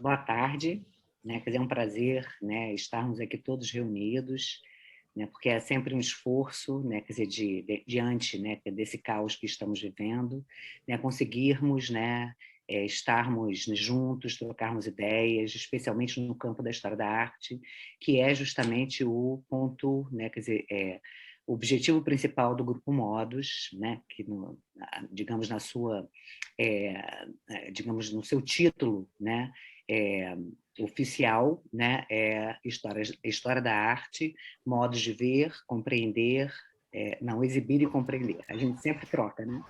Boa tarde, né? Quer dizer, é um prazer, né, estarmos aqui todos reunidos, né, porque é sempre um esforço, né, quer dizer, diante, né, desse caos que estamos vivendo, né, conseguirmos, né, estarmos juntos, trocarmos ideias, especialmente no campo da história da arte, que é justamente o ponto, né, quer dizer, o objetivo principal do Grupo Modus, né, que digamos na sua, digamos no seu título, né, é, oficial, né, é história da arte, modos de ver, compreender, não, exibir e compreender. A gente sempre troca, né?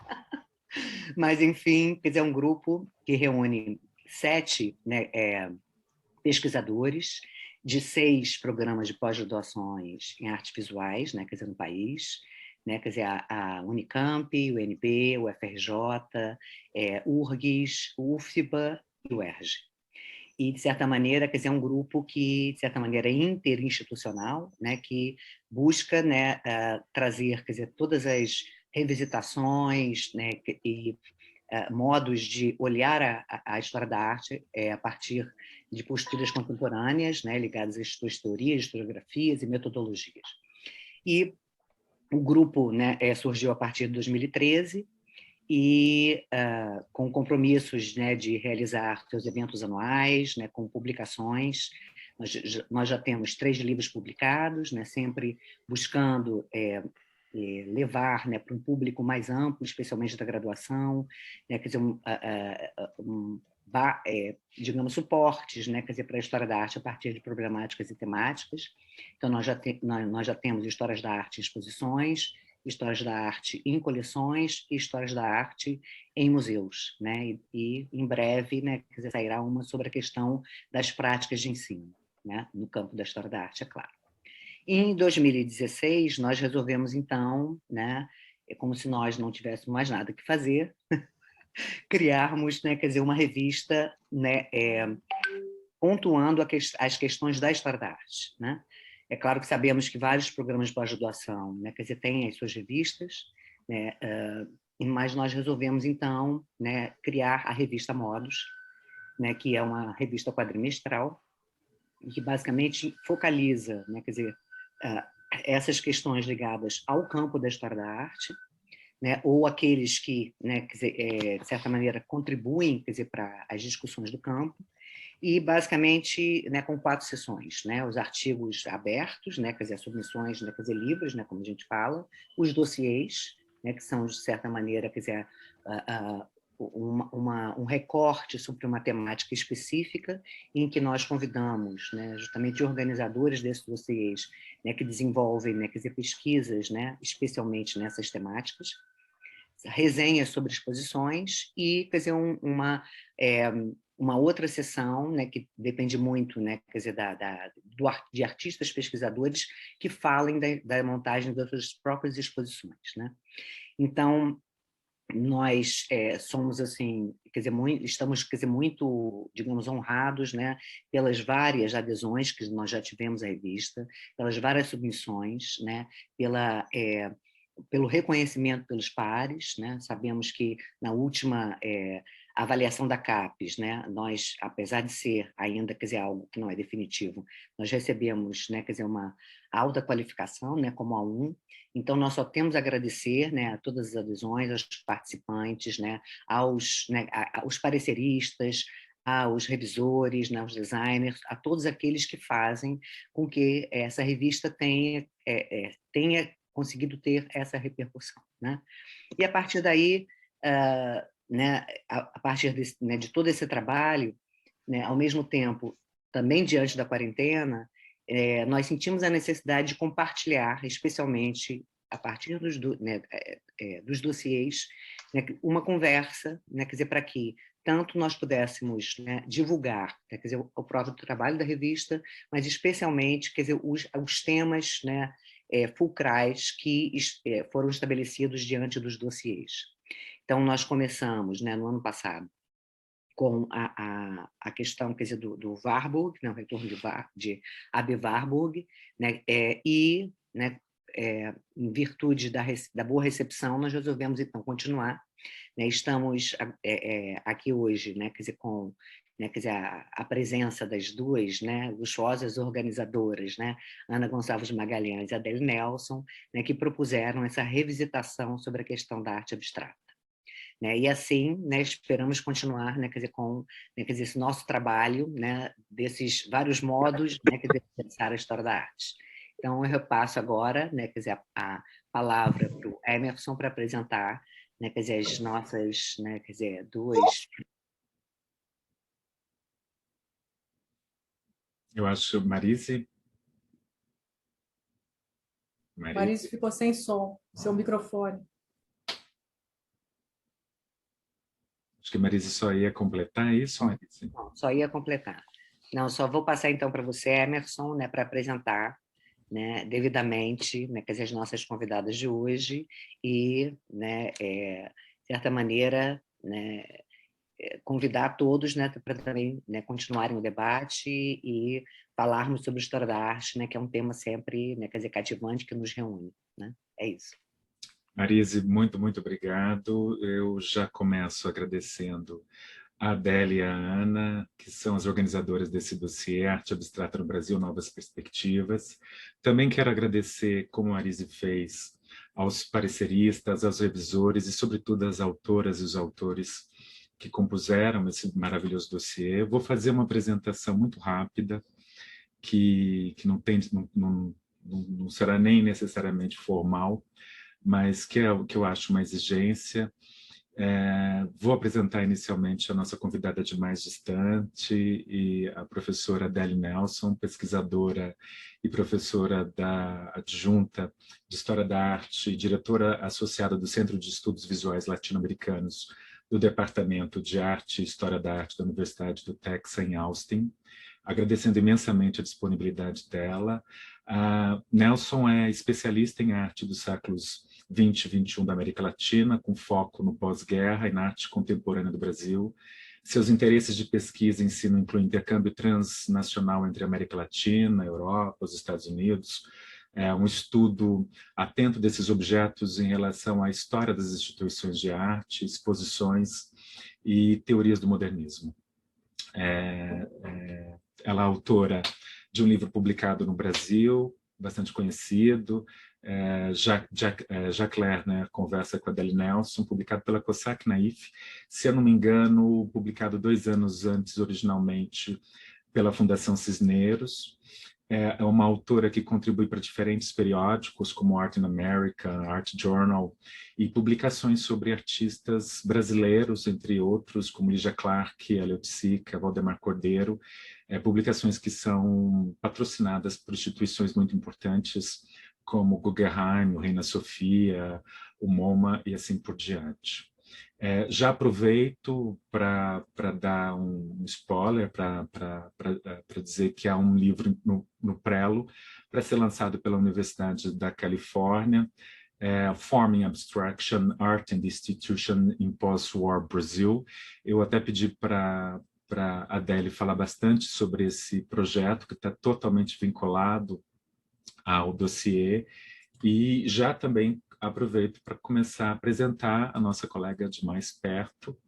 Mas, enfim, quer dizer, é um grupo que reúne 7, né, pesquisadores de 6 programas de pós-graduações em artes visuais, né, quer dizer, no país, né, quer dizer, a Unicamp, o UNB, o FRJ, URGS, o UFBA e o ERJ. E, de certa maneira, quer dizer, é um grupo que, de certa maneira, é interinstitucional, né, que busca, né, trazer, quer dizer, todas as revisitações, né, e modos de olhar a história da arte a partir de posturas contemporâneas, né, ligadas às suas teorias, historiografias e metodologias. E o grupo, né, surgiu a partir de 2013, e com compromissos, né, de realizar seus eventos anuais, né, com publicações. Nós já temos 3 livros publicados, né, sempre buscando levar, né, para um público mais amplo, especialmente da graduação, né, quer dizer, digamos, suportes, né, quer dizer, para a história da arte a partir de problemáticas e temáticas. Então, nós já temos histórias da arte em exposições, histórias da arte em coleções e histórias da arte em museus, né? E em breve, né, quer dizer, sairá uma sobre a questão das práticas de ensino, né, no campo da história da arte, é claro. Em 2016, nós resolvemos, então, né, é como se nós não tivéssemos mais nada que fazer, criarmos, né, quer dizer, uma revista, né, pontuando as questões da história da arte, né? É claro que sabemos que vários programas de pós-graduação, né, quer dizer, têm as suas revistas, né, mas nós resolvemos, então, né, criar a revista Modus, né, que é uma revista quadrimestral, e que basicamente focaliza, né, quer dizer, essas questões ligadas ao campo da história da arte, né, ou aqueles que, né, quer dizer, de certa maneira, contribuem, quer dizer, para as discussões do campo, e basicamente, né, com 4 sessões, né, os artigos abertos, né, quer dizer, as submissões, né, quer dizer, livres, né, como a gente fala, os dossiês, né, que são, de certa maneira, quer dizer, um recorte sobre uma temática específica, em que nós convidamos, né, justamente organizadores desses dossiês, né, que desenvolvem, né, quer dizer, pesquisas, né, especialmente nessas temáticas, resenhas sobre exposições e, quer dizer, uma outra sessão, né, que depende muito, né, quer dizer, de artistas pesquisadores que falem da montagem das suas próprias exposições, né? Então, nós somos assim, quer dizer, estamos, quer dizer, muito, digamos, honrados, né, pelas várias adesões que nós já tivemos à revista, pelas várias submissões, né, pelo reconhecimento pelos pares, né? Sabemos que na última avaliação da CAPES, né, nós, apesar de ser ainda, quer dizer, algo que não é definitivo, nós recebemos, né, quer dizer, uma alta qualificação, né, como A1. Então nós só temos a agradecer, né, a todas as adesões, aos participantes, né, aos pareceristas, aos revisores, né, aos designers, a todos aqueles que fazem com que essa revista tenha conseguido ter essa repercussão, né? E a partir daí, né, a partir né, de todo esse trabalho, né, ao mesmo tempo, também diante da quarentena, nós sentimos a necessidade de compartilhar, especialmente a partir dos dossiês, né, uma conversa, né, quer dizer, para que tanto nós pudéssemos, né, divulgar, né, quer dizer, o próprio trabalho da revista, mas especialmente, quer dizer, os temas, né, fulcrais que foram estabelecidos diante dos dossiês. Então, nós começamos, né, no ano passado, com a questão, quer dizer, do Warburg, né, o retorno de Aby Warburg, né, e, né, em virtude da boa recepção, nós resolvemos, então, continuar, né, estamos aqui hoje, né, quer dizer, com né, quer dizer, a presença das duas, né, luxuosas organizadoras, né, Ana Gonçalves Magalhães e Adele Nelson, né, que propuseram essa revisitação sobre a questão da arte abstrata. Né? E assim, né, esperamos continuar, né, quer dizer, com, né, quer dizer, esse nosso trabalho, né, desses vários modos, né, quer dizer, de pensar a história da arte. Então, eu repasso agora, né, quer dizer, a palavra para o Emerson para apresentar, né, quer dizer, as nossas, né, quer dizer, duas. Eu acho, Marise. Marise ficou sem som, seu microfone. Acho que Marise só ia completar isso, Marise. Não, só ia completar. Não, só vou passar então para você, Emerson, né, para apresentar, né, devidamente, né, quer dizer, as nossas convidadas de hoje e, né, de certa maneira, né, convidar todos, né, para também, né, continuarem o debate e falarmos sobre a história da arte, né, que é um tema sempre, né, quer dizer, cativante, que nos reúne, né? É isso. Marise, muito, muito obrigado. Eu já começo agradecendo a Adélia e a Ana, que são as organizadoras desse dossiê Arte Abstrata no Brasil, Novas Perspectivas. Também quero agradecer, como a Marise fez, aos pareceristas, aos revisores e, sobretudo, às autoras e os autores que compuseram esse maravilhoso dossiê. Eu vou fazer uma apresentação muito rápida, que não será nem necessariamente formal, mas que é o que eu acho uma exigência. Vou apresentar inicialmente a nossa convidada de mais distante, e a professora Adele Nelson, pesquisadora e professora da adjunta de História da Arte e diretora associada do Centro de Estudos Visuais Latino-Americanos do Departamento de Arte e História da Arte da Universidade do Texas, em Austin, agradecendo imensamente a disponibilidade dela. Nelson é especialista em arte dos séculos 20 e 21 da América Latina, com foco no pós-guerra e na arte contemporânea do Brasil. Seus interesses de pesquisa e ensino incluem intercâmbio transnacional entre a América Latina, a Europa, os Estados Unidos, um estudo atento desses objetos em relação à história das instituições de arte, exposições e teorias do modernismo. Ela é autora de um livro publicado no Brasil, bastante conhecido, Jacques Lerner Conversa com a Adele Nelson, publicado pela Cossack Naif, se eu não me engano, publicado 2 anos antes, originalmente, pela Fundação Cisneros. É uma autora que contribui para diferentes periódicos, como Art in America, Art Journal, e publicações sobre artistas brasileiros, entre outros, como Lígia Clark, Elliot Sica, Valdemar Cordeiro, publicações que são patrocinadas por instituições muito importantes, como o Guggenheim, o Reina Sofia, o MoMA e assim por diante. Já aproveito para dar um spoiler, para dizer que há um livro no Prelo para ser lançado pela Universidade da Califórnia, Forming Abstraction, Art and Institution in Post-War Brazil. Eu até pedi para a Adele falar bastante sobre esse projeto, que está totalmente vinculado ao dossiê, e já também aproveito para começar a apresentar a nossa colega de mais perto,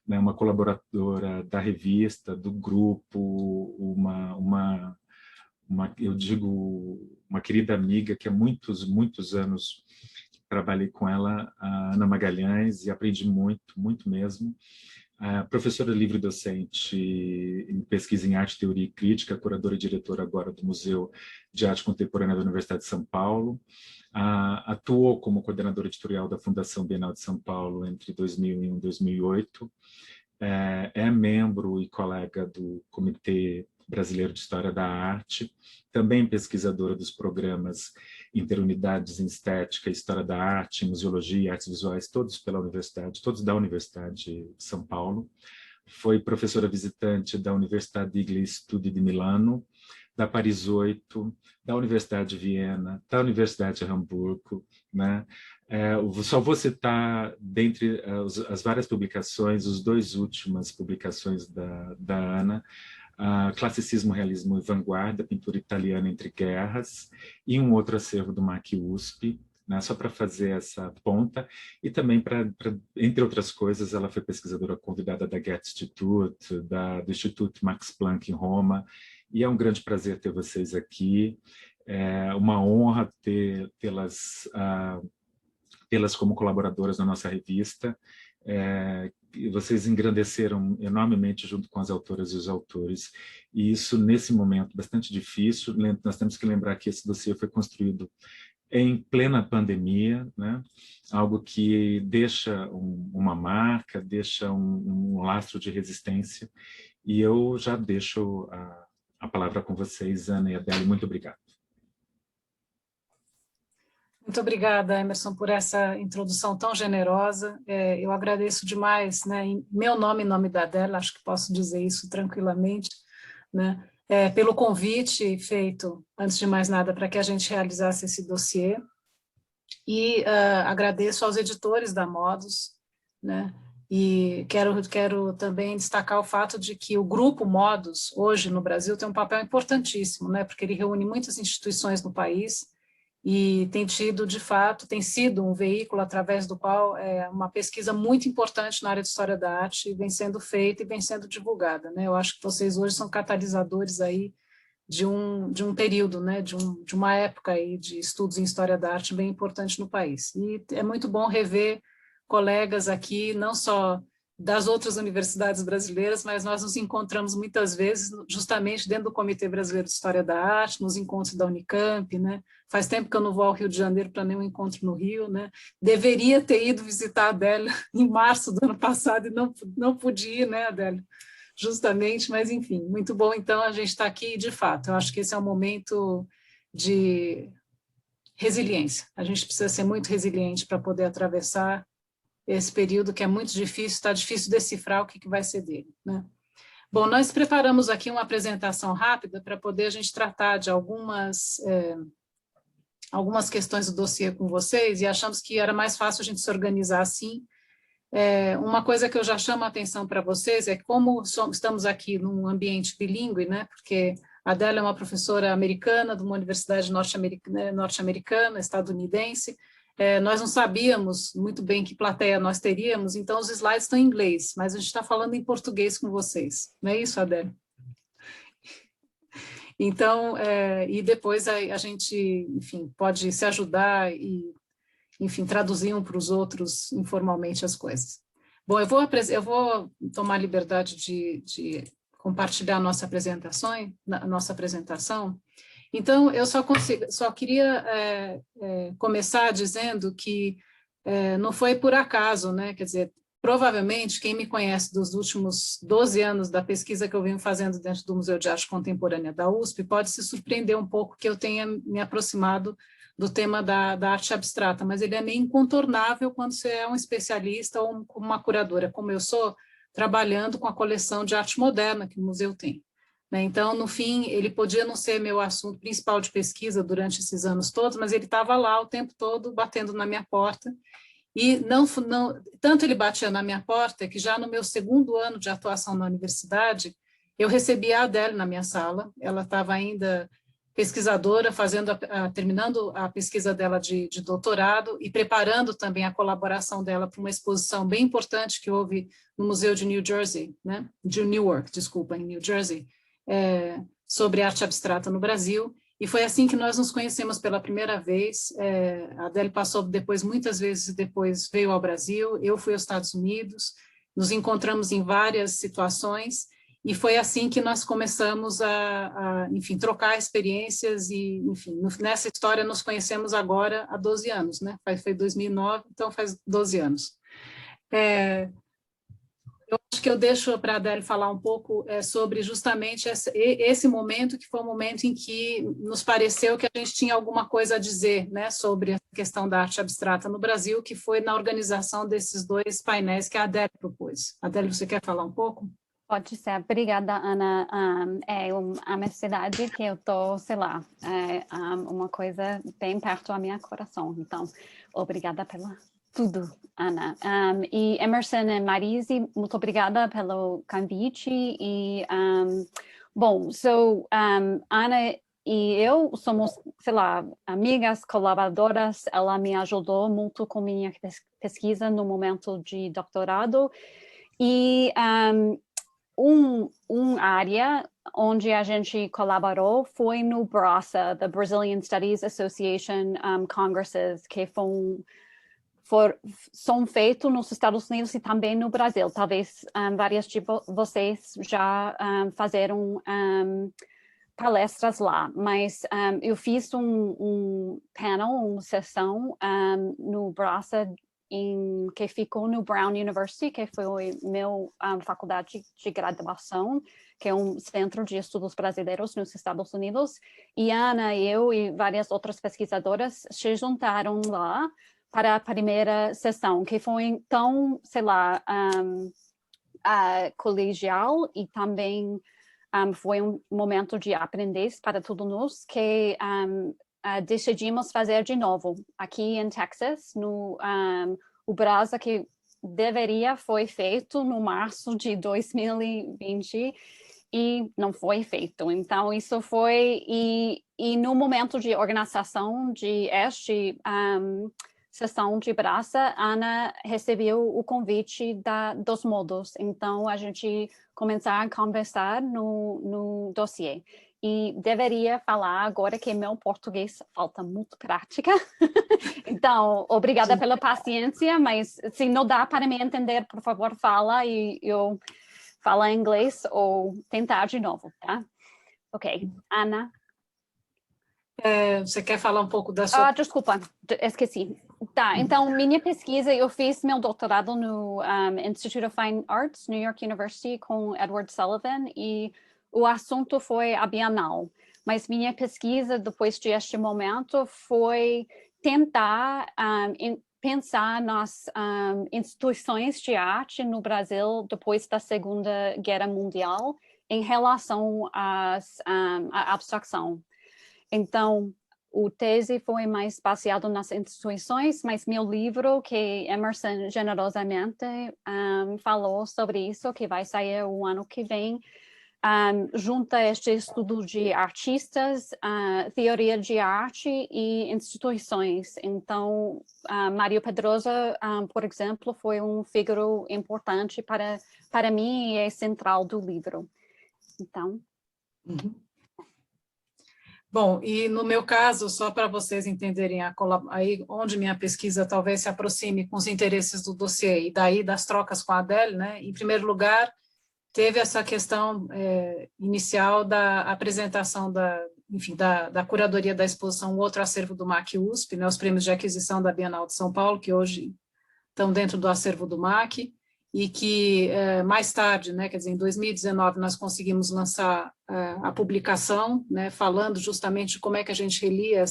né, uma colaboradora da revista, do grupo, eu digo, uma querida amiga que há muitos, muitos anos trabalhei com ela, a Ana Magalhães, e aprendi muito, muito mesmo. Professora livre-docente em pesquisa em arte, teoria e crítica, curadora e diretora agora do Museu de Arte Contemporânea da Universidade de São Paulo. Atuou como coordenadora editorial da Fundação Bienal de São Paulo entre 2001 e 2008. É membro e colega do Comitê Brasileiro de História da Arte, também pesquisadora dos programas Interunidades em Estética, História da Arte, Museologia e Artes Visuais, todos da Universidade de São Paulo. Foi professora visitante da Universidade degli Studi de Milano, da Paris 8, da Universidade de Viena, da Universidade de Hamburgo, né? Só vou citar, dentre as várias publicações, as 2 últimas publicações da Ana, Classicismo, Realismo e Vanguarda, Pintura Italiana entre Guerras, e um outro acervo do MAC USP, né? Só para fazer essa ponta, e também entre outras coisas, ela foi pesquisadora convidada da Goethe Institute, do Instituto Max Planck em Roma, e é um grande prazer ter vocês aqui, é uma honra tê-las como colaboradoras na nossa revista. Vocês engrandeceram enormemente junto com as autoras e os autores, e isso nesse momento bastante difícil. Nós temos que lembrar que esse dossiê foi construído em plena pandemia, né? Algo que deixa uma marca, deixa um lastro de resistência, e eu já deixo a palavra com vocês, Ana e Adele. Muito obrigado. Muito obrigada, Emerson, por essa introdução tão generosa. Eu agradeço demais, né, em meu nome e em nome da Adele, acho que posso dizer isso tranquilamente, né, pelo convite feito, antes de mais nada, para que a gente realizasse esse dossiê. E agradeço aos editores da Modus, né, e quero também destacar o fato de que o Grupo Modus, hoje no Brasil, tem um papel importantíssimo, né, porque ele reúne muitas instituições no país, e tem sido um veículo através do qual uma pesquisa muito importante na área de história da arte vem sendo feita e vem sendo divulgada, né? Eu acho que vocês hoje são catalisadores aí de um período, né? de uma época aí de estudos em história da arte bem importante no país. E é muito bom rever colegas aqui, não só das outras universidades brasileiras, mas nós nos encontramos muitas vezes justamente dentro do Comitê Brasileiro de História da Arte, nos encontros da Unicamp, né? Faz tempo que eu não vou ao Rio de Janeiro para nenhum encontro no Rio, né? Deveria ter ido visitar a Adélia em março do ano passado e não pude ir, né, Adélia? Justamente, mas enfim, muito bom então a gente está aqui de fato. Eu acho que esse é um momento de resiliência. A gente precisa ser muito resiliente para poder atravessar esse período que é muito difícil, está difícil decifrar o que vai ser dele, né? Bom, nós preparamos aqui uma apresentação rápida para poder a gente tratar de algumas questões do dossiê com vocês, e achamos que era mais fácil a gente se organizar assim. Uma coisa que eu já chamo a atenção para vocês é como estamos aqui num ambiente bilíngue, né? Porque a Adélia é uma professora americana de uma universidade norte-americana, estadunidense. Nós não sabíamos muito bem que plateia nós teríamos, então os slides estão em inglês, mas a gente está falando em português com vocês. Não é isso, Adélia? Então, e depois a gente, enfim, pode se ajudar e, enfim, traduzir um para os outros informalmente as coisas. Bom, eu vou tomar a liberdade de compartilhar a nossa apresentação. Então, eu só queria começar dizendo que não foi por acaso, né? Quer dizer, provavelmente, quem me conhece dos últimos 12 anos da pesquisa que eu venho fazendo dentro do Museu de Arte Contemporânea da USP, pode se surpreender um pouco que eu tenha me aproximado do tema da arte abstrata, mas ele é meio incontornável quando você é um especialista ou uma curadora, como eu sou, trabalhando com a coleção de arte moderna que o museu tem. Então, no fim, ele podia não ser meu assunto principal de pesquisa durante esses anos todos, mas ele estava lá o tempo todo batendo na minha porta. E tanto ele batia na minha porta que já no meu segundo ano de atuação na universidade, eu recebi a Adele na minha sala. Ela estava ainda pesquisadora, terminando a pesquisa dela de doutorado e preparando também a colaboração dela para uma exposição bem importante que houve no Museu de New Jersey, né? De Newark, desculpa, em New Jersey, sobre arte abstrata no Brasil, e foi assim que nós nos conhecemos pela primeira vez. A Adele passou muitas vezes depois veio ao Brasil, eu fui aos Estados Unidos, nos encontramos em várias situações, e foi assim que nós começamos enfim, trocar experiências, e, enfim, nessa história nos conhecemos agora há 12 anos, né? Foi 2009, então faz 12 anos. Eu acho que eu deixo para a Adele falar um pouco sobre justamente esse momento, que foi um momento em que nos pareceu que a gente tinha alguma coisa a dizer, né, sobre a questão da arte abstrata no Brasil, que foi na organização desses 2 painéis que a Adele propôs. Adele, você quer falar um pouco? Pode ser. Obrigada, Ana. É uma cidade que eu estou, sei lá, uma coisa bem perto do meu coração. Então, obrigada pela tudo, Ana. E Emerson e Marise, muito obrigada pelo convite. E, bom, Ana eu somos, sei lá, amigas, colaboradoras. Ela me ajudou muito com minha pesquisa no momento de doutorado. E área onde a gente colaborou foi no BRASA, the Brazilian Studies Association Congresses, que são feitos nos Estados Unidos e também no Brasil. Talvez várias de vocês já fizeram palestras lá, mas eu fiz um panel, uma sessão no BRASA, que ficou no Brown University, que foi meu faculdade de graduação, que é um centro de estudos brasileiros nos Estados Unidos. E Ana, eu e várias outras pesquisadoras se juntaram lá para a primeira sessão, que foi então, sei lá, colegial, e também foi um momento de aprender para todos nós, que decidimos fazer de novo aqui em Texas, no o BRASA, que deveria foi feito no março de 2020 e não foi feito. Então isso foi, e no momento de organização de sessão de BRASA, Ana recebeu o convite dos modos. Então a gente começar a conversar no dossiê. E deveria falar agora que meu português falta muito prática. Então, obrigada pela paciência, mas se não dá para me entender, por favor, fala e eu falo em inglês ou tentar de novo, tá? Ok, Ana. Você quer falar um pouco da sua... Desculpa, esqueci. Tá, então, minha pesquisa, eu fiz meu doutorado no Institute of Fine Arts, New York University, com Edward Sullivan, e o assunto foi a Bienal. Mas minha pesquisa, depois deste momento, foi tentar pensar nas instituições de arte no Brasil depois da Segunda Guerra Mundial em relação à abstração. Então, o tese foi mais baseado nas instituições, mas meu livro, que Emerson generosamente falou sobre isso, que vai sair o ano que vem, junta este estudo de artistas, teoria de arte e instituições. Então, Mário Pedrosa, por exemplo, foi um figura importante para mim e é central do livro. Então... Bom, e no meu caso, só para vocês entenderem aí onde minha pesquisa talvez se aproxime com os interesses do dossiê e daí das trocas com a Adele, né? Em primeiro lugar, teve essa questão inicial da apresentação da curadoria da exposição, o outro acervo do MAC USP, né, os prêmios de aquisição da Bienal de São Paulo, que hoje estão dentro do acervo do MAC, e que mais tarde, né, quer dizer, em 2019, nós conseguimos lançar a publicação, né, falando justamente de como é que a gente relia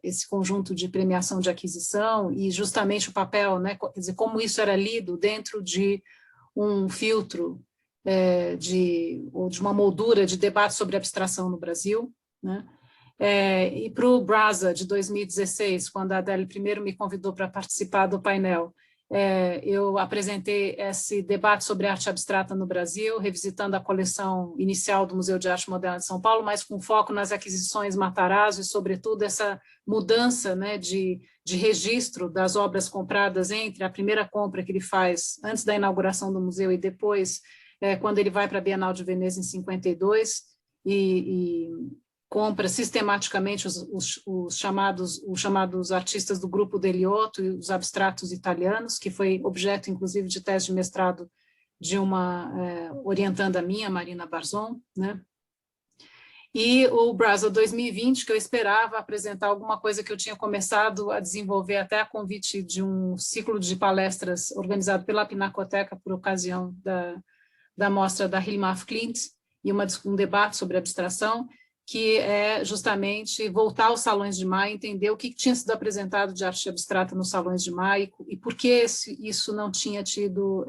esse conjunto de premiação de aquisição e justamente o papel, né, quer dizer, como isso era lido dentro de um filtro ou de uma moldura de debate sobre abstração no Brasil, né? E para o BRASA de 2016, quando a Adele primeiro me convidou para participar do painel, eu apresentei esse debate sobre arte abstrata no Brasil, revisitando a coleção inicial do Museu de Arte Moderna de São Paulo, mas com foco nas aquisições Matarazzo e, sobretudo, essa mudança, né, de registro das obras compradas entre a primeira compra que ele faz antes da inauguração do museu e depois, quando ele vai para a Bienal de Veneza em 52 e compra sistematicamente os chamados artistas do grupo Deliotto e os abstratos italianos, que foi objeto, inclusive, de tese de mestrado de uma orientanda minha, Marina Barzon, né? E o BRASA 2020, que eu esperava apresentar alguma coisa que eu tinha começado a desenvolver até a convite de um ciclo de palestras organizado pela Pinacoteca por ocasião da mostra da Hilma af Klint, e um debate sobre abstração, que é justamente voltar aos salões de maio, entender o que tinha sido apresentado de arte abstrata nos salões de maio e por que isso não tinha tido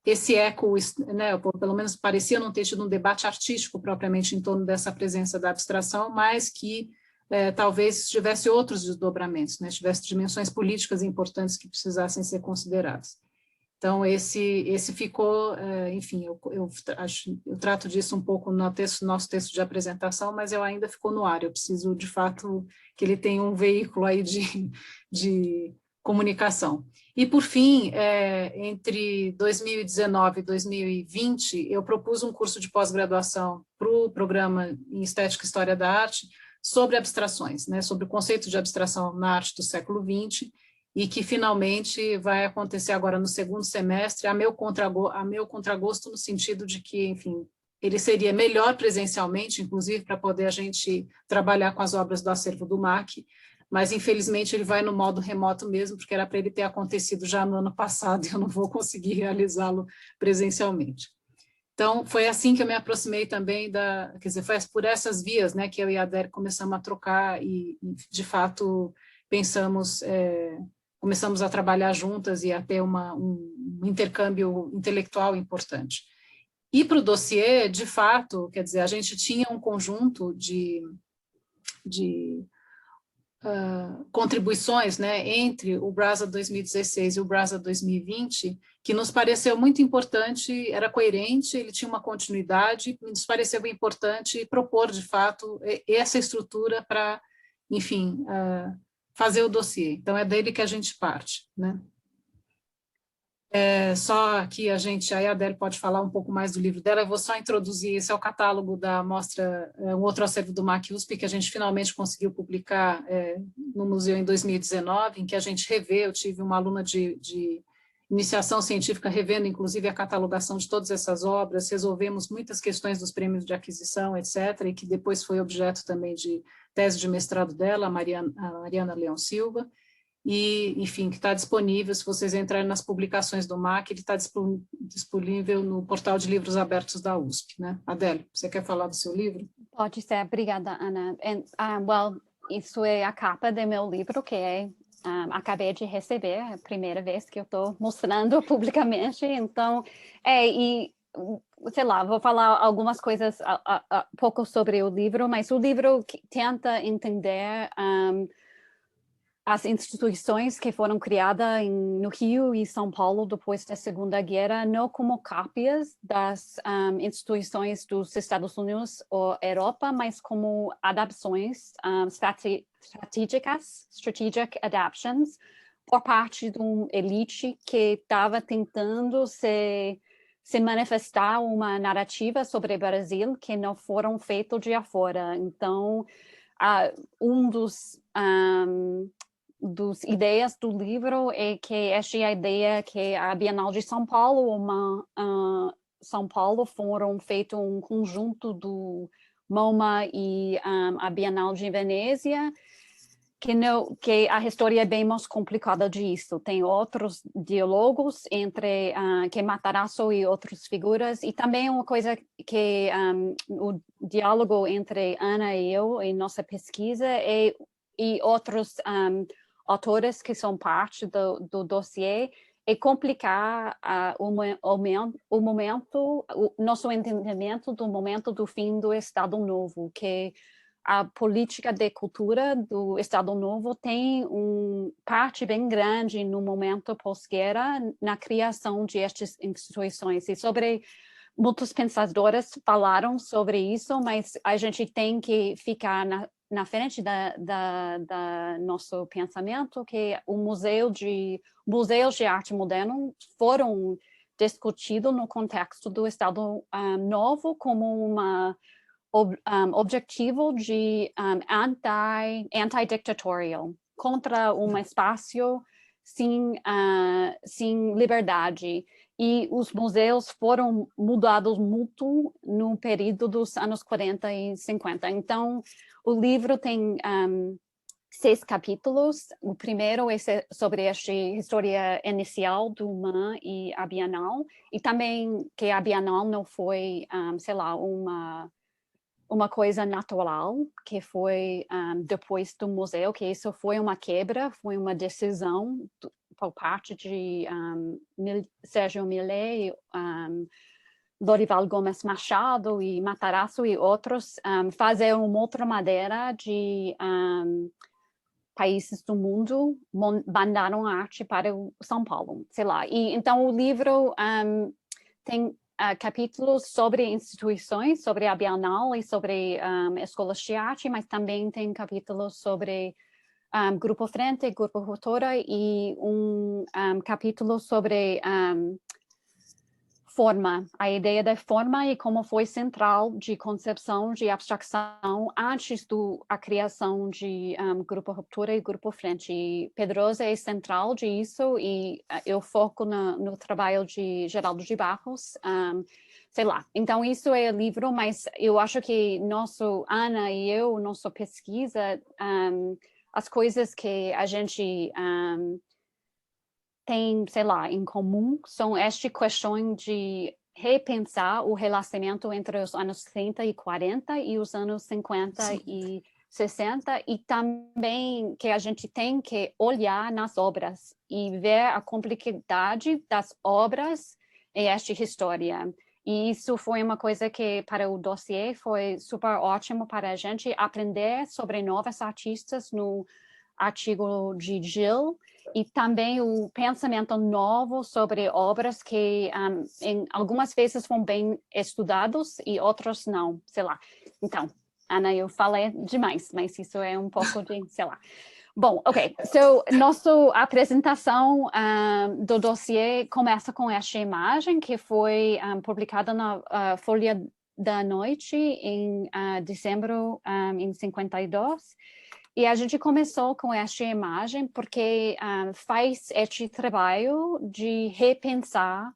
esse eco, né, pelo menos parecia não ter tido um debate artístico propriamente em torno dessa presença da abstração, mas que talvez tivesse outros desdobramentos, né, tivesse dimensões políticas importantes que precisassem ser consideradas. Então, esse ficou, enfim, eu trato disso um pouco no nosso texto de apresentação, mas ainda ficou no ar. Eu preciso, de fato, que ele tenha um veículo aí de comunicação. E, por fim, entre 2019 e 2020, eu propus um curso de pós-graduação para o programa em Estética e História da Arte sobre abstrações, né, sobre o conceito de abstração na arte do século XX, e que finalmente vai acontecer agora no segundo semestre, a meu contragosto, no sentido de que, enfim, ele seria melhor presencialmente, inclusive para poder a gente trabalhar com as obras do acervo do MAC, mas infelizmente ele vai no modo remoto mesmo, porque era para ele ter acontecido já no ano passado e eu não vou conseguir realizá-lo presencialmente. Então, foi assim que eu me aproximei também quer dizer, foi por essas vias, né, que eu e a Adélia começamos a trocar e de fato, começamos a trabalhar juntas e a ter um intercâmbio intelectual importante. E para o dossiê, de fato, quer dizer, a gente tinha um conjunto de contribuições, né, entre o Brasa 2016 e o Brasa 2020, que nos pareceu muito importante, era coerente, ele tinha uma continuidade, nos pareceu importante propor, de fato, essa estrutura para, enfim, fazer o dossiê. Então, é dele que a gente parte, né? Só que aí a Adélia pode falar um pouco mais do livro dela, eu vou só introduzir, esse é o catálogo da mostra, um outro acervo do MAC USP, que a gente finalmente conseguiu publicar no museu em 2019, em que a gente revê, eu tive uma aluna de iniciação científica revendo, inclusive, a catalogação de todas essas obras, resolvemos muitas questões dos prêmios de aquisição, etc., e que depois foi objeto também de tese de mestrado dela, a Mariana Leão Silva, e, enfim, que está disponível, se vocês entrarem nas publicações do MAC, ele está disponível no portal de livros abertos da USP, né? Adélia, você quer falar do seu livro? Pode ser, obrigada, Ana. Well, isso é a capa do meu livro, que acabei de receber, é a primeira vez que eu estou mostrando publicamente, então, sei lá, vou falar algumas coisas, pouco sobre o livro, mas o livro tenta entender as instituições que foram criadas no Rio e São Paulo depois da Segunda Guerra, não como cópias das instituições dos Estados Unidos ou Europa, mas como adaptações strategic adaptations, por parte de uma elite que estava tentando se manifestar uma narrativa sobre o Brasil que não foram feitos de afora. Então, dos ideias do livro é que esta é a ideia que a Bienal de São Paulo, São Paulo foram feito um conjunto do MoMA e a Bienal de Venezia, que a história é bem mais complicada disso. Tem outros diálogos entre que Matarazzo e outras figuras, e também uma coisa que o diálogo entre Ana e eu em nossa pesquisa e outros autores que são parte do dossiê, é complicar o momento, o nosso entendimento do momento do fim do Estado Novo, que a política de cultura do Estado Novo tem uma parte bem grande no momento pós-guerra na criação de estas instituições. E muitos pensadores falaram sobre isso, mas a gente tem que ficar na frente da nosso pensamento, que museus de arte moderna foram discutidos no contexto do Estado Novo como objetivo de anti-dictatorial, contra um espaço sem liberdade. E os museus foram mudados muito no período dos anos 40 e 50. Então, o livro tem 6 capítulos. O primeiro é sobre esta história inicial do MAN e a Bienal, e também que a Bienal não foi, sei lá, uma coisa natural, que foi depois do museu, que isso foi uma quebra, foi uma decisão por parte de Sérgio Millet, Lorival Gomes Machado e Matarazzo e outros, fazer uma outra maneira de países do mundo mandaram arte para São Paulo, sei lá. E então o livro tem capítulos sobre instituições, sobre a Bienal e sobre escolas de arte, mas também tem capítulos sobre Grupo Frente, Grupo Ruptura e um capítulo sobre forma, a ideia da forma e como foi central de concepção de abstração antes da criação de Grupo Ruptura e Grupo Frente. E Pedrosa é central disso e eu foco no trabalho de Geraldo de Barros, sei lá. Então isso é o livro, mas eu acho que Ana e eu, nossa pesquisa, as coisas que a gente tem, sei lá, em comum, são esta questão de repensar o relacionamento entre os anos 30 e 40 e os anos 50 Sim. e 60, e também que a gente tem que olhar nas obras e ver a complexidade das obras em esta história. E isso foi uma coisa que, para o dossiê, foi super ótimo para a gente aprender sobre novos artistas no artigo de Jill, e também o pensamento novo sobre obras que em algumas vezes foram bem estudados e outros não, sei lá. Então, Ana, eu falei demais, mas isso é um pouco de, sei lá. Bom, ok, so nossa apresentação do dossiê começa com esta imagem que foi publicada na Folha da Noite em dezembro em 52. E a gente começou com esta imagem porque faz este trabalho de repensar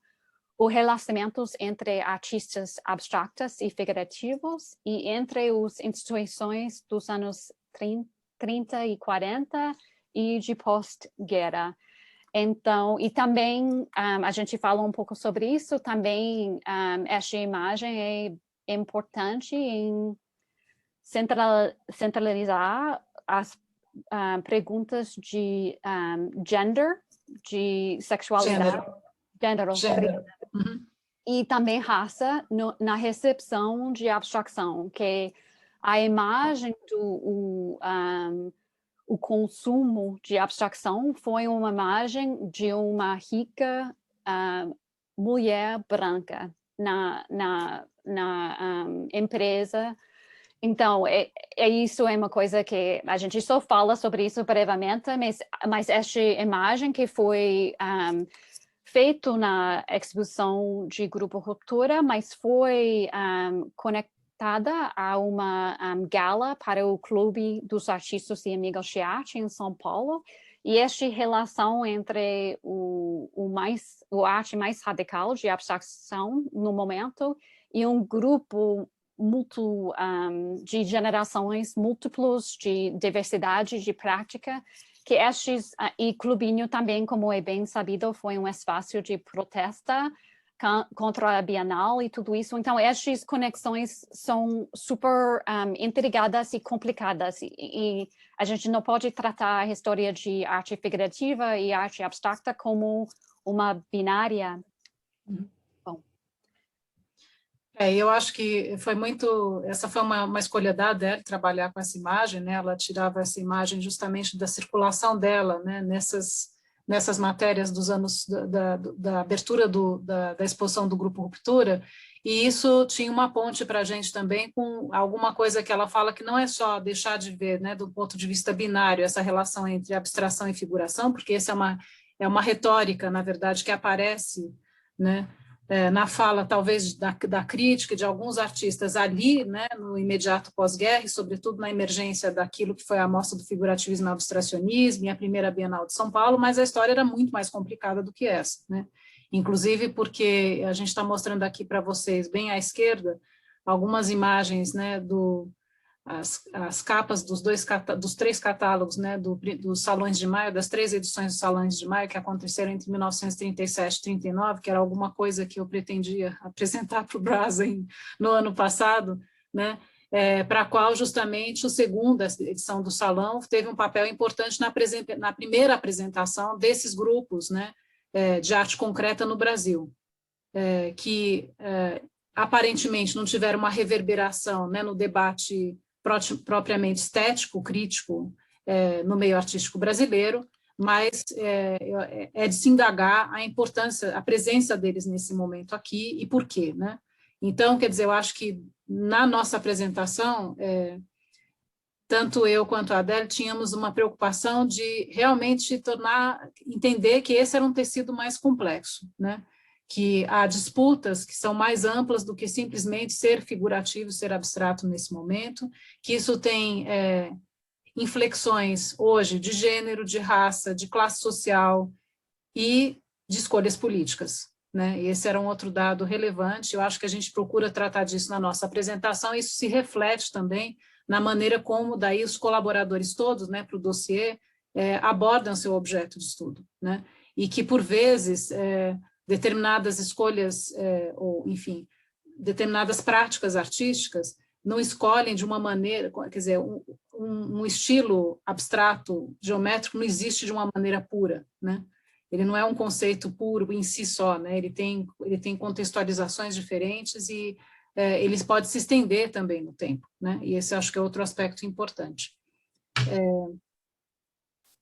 os relacionamentos entre artistas abstratos e figurativos e entre as instituições dos anos 30 e 40 e de pós-guerra. Então, e também a gente fala um pouco sobre isso, também esta imagem é importante em centralizar as perguntas de gender, de sexualidade, gênero. Uhum. E também raça na recepção de abstração, que a imagem do o consumo de abstração foi uma imagem de uma rica mulher branca na empresa. Então, isso é uma coisa que a gente só fala sobre isso brevemente, mas esta imagem que foi feita na exibição de Grupo Ruptura, mas foi conectada a uma gala para o Clube dos Artistas e Amigos de Arte em São Paulo, e esta relação entre o arte mais radical de abstração no momento e um grupo de gerações múltiplas de diversidade de prática, que estes, e Clubinho também, como é bem sabido, foi um espaço de protesta contra a Bienal e tudo isso. Então, estas conexões são super intrigadas e complicadas, e a gente não pode tratar a história de arte figurativa e arte abstrata como uma binária. Eu acho que foi essa foi uma escolha da Adele, trabalhar com essa imagem, né? Ela tirava essa imagem justamente da circulação dela, né? Nessas matérias dos anos da abertura da exposição do Grupo Ruptura, e isso tinha uma ponte para a gente também com alguma coisa que ela fala que não é só deixar de ver, né, do ponto de vista binário, essa relação entre abstração e figuração, porque essa é uma retórica, na verdade, que aparece, né, na fala, talvez, da crítica de alguns artistas ali, né, no imediato pós-guerra, e sobretudo na emergência daquilo que foi a mostra do figurativismo e abstracionismo e a primeira Bienal de São Paulo, mas a história era muito mais complicada do que essa, né? Inclusive porque a gente está mostrando aqui para vocês, bem à esquerda, algumas imagens, né, as capas dos 3 catálogos, né, dos Salões de Maio, das 3 edições dos Salões de Maio, que aconteceram entre 1937 e 39, que era alguma coisa que eu pretendia apresentar para o Brasa no ano passado, né, para a qual justamente a segunda edição do Salão teve um papel importante na primeira apresentação desses grupos, né, de arte concreta no Brasil, que aparentemente não tiveram uma reverberação, né, no debate propriamente estético, crítico, no meio artístico brasileiro, mas é de se indagar a importância, a presença deles nesse momento aqui e por quê, né? Então, quer dizer, eu acho que na nossa apresentação, tanto eu quanto a Adele tínhamos uma preocupação de realmente entender que esse era um tecido mais complexo, né? Que há disputas que são mais amplas do que simplesmente ser figurativo, ser abstrato nesse momento, que isso tem inflexões hoje de gênero, de raça, de classe social e de escolhas políticas, né? E esse era um outro dado relevante, eu acho que a gente procura tratar disso na nossa apresentação, e isso se reflete também na maneira como daí os colaboradores todos, né, para o dossiê, abordam seu objeto de estudo, né? E que, por vezes, determinadas escolhas, ou, enfim, determinadas práticas artísticas não escolhem de uma maneira, quer dizer, um estilo abstrato, geométrico, não existe de uma maneira pura, né? Ele não é um conceito puro em si só, né? Ele tem contextualizações diferentes e ele pode se estender também no tempo, né? E esse acho que é outro aspecto importante.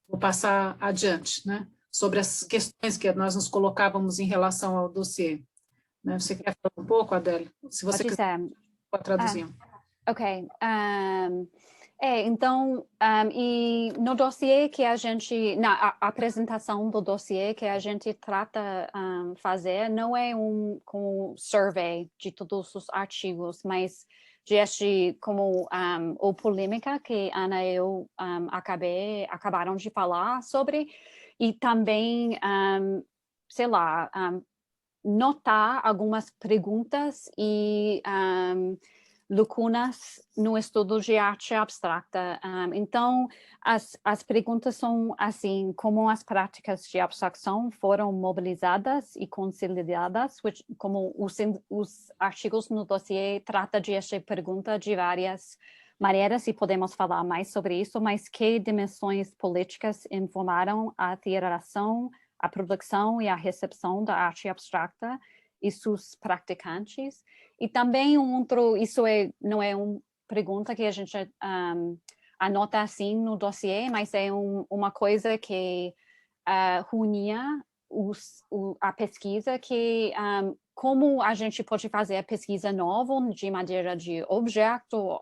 Vou passar adiante, né? Sobre as questões que nós nos colocávamos em relação ao dossiê. Né? Você quer falar um pouco, Adele? Se você quiser, pode traduzir. Ok. Então, e no dossiê que a gente, na apresentação do dossiê que a gente trata fazer, não é como survey de todos os artigos, mas de como o polêmica que Ana e eu acabaram de falar sobre, e também, sei lá, notar algumas perguntas e lacunas no estudo de arte abstrata. Então, as perguntas são assim, como as práticas de abstração foram mobilizadas e consolidadas, como os artigos no dossiê tratam de esta pergunta de várias maneiras, e podemos falar mais sobre isso, mas que dimensões políticas informaram a geração, a produção e a recepção da arte abstrata e seus praticantes. E também isso não é uma pergunta que a gente anota assim no dossiê, mas é uma coisa que reunia a pesquisa, que como a gente pode fazer a pesquisa nova de maneira de objeto,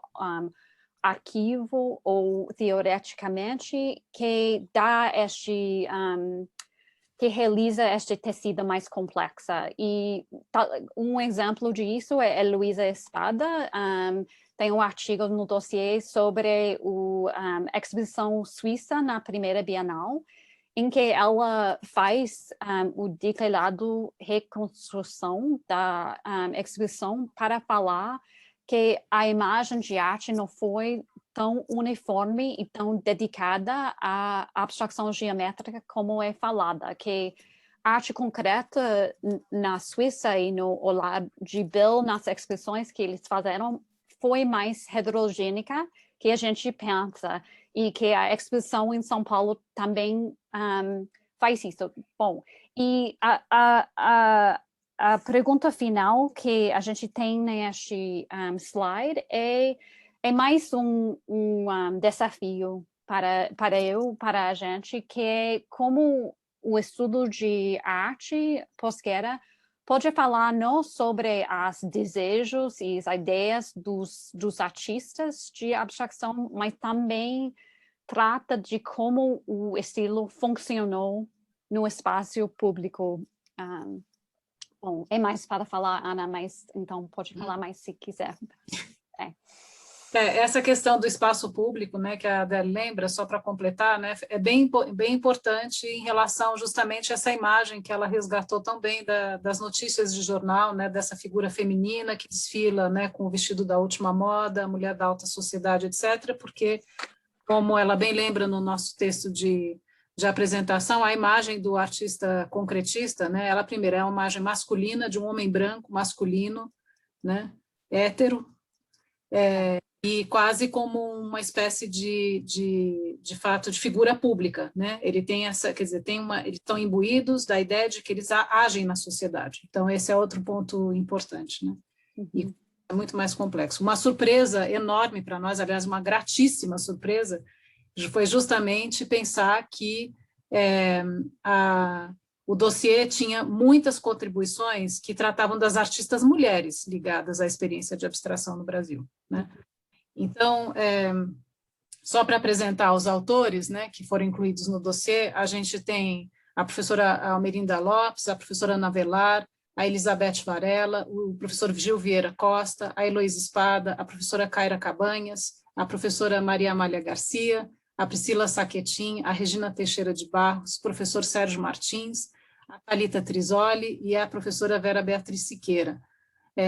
arquivo ou teoreticamente, que dá que realiza este tecido mais complexa. E um exemplo disso é Luísa Espada. Tem um artigo no dossiê sobre a exibição suíça na primeira Bienal, em que ela faz o declarado reconstrução da exibição para falar que a imagem de arte não foi tão uniforme e tão dedicada à abstração geométrica como é falada, que a arte concreta na Suíça e no Olavo de Bill, nas exposições que eles fizeram, foi mais heterogênica que a gente pensa, e que a exposição em São Paulo também faz isso. Bom, e a pergunta final que a gente tem neste slide é mais um desafio para a gente, que é como o estudo de arte pós-guerra pode falar não sobre os desejos e as ideias dos artistas de abstração, mas também trata de como o estilo funcionou no espaço público. Bom, é mais para falar, Ana, mas então pode falar mais se quiser. Essa questão do espaço público, né, que a Adele lembra, só para completar, né, é bem importante em relação justamente a essa imagem que ela resgatou tão bem das notícias de jornal, né, dessa figura feminina que desfila, né, com o vestido da última moda, a mulher da alta sociedade, etc., porque, como ela bem lembra no nosso texto de apresentação, a imagem do artista concretista, né, ela primeiro é uma imagem masculina, de um homem branco, masculino, né, hétero, e quase como uma espécie de fato, de figura pública, né? Ele tem essa, quer dizer, eles estão imbuídos da ideia de que eles agem na sociedade. Então, esse é outro ponto importante, né? E é muito mais complexo. Uma surpresa enorme para nós, aliás, uma gratíssima surpresa, foi justamente pensar que o dossiê tinha muitas contribuições que tratavam das artistas mulheres ligadas à experiência de abstração no Brasil, né? Então, só para apresentar os autores, né, que foram incluídos no dossiê, a gente tem a professora Almerinda Lopes, a professora Ana Velar, a Elizabeth Varela, o professor Gil Vieira Costa, a Heloísa Espada, a professora Caira Cabanhas, a professora Maria Amália Garcia, a Priscila Saquetin, a Regina Teixeira de Barros, o professor Sérgio Martins, a Thalita Trisoli e a professora Vera Beatriz Siqueira.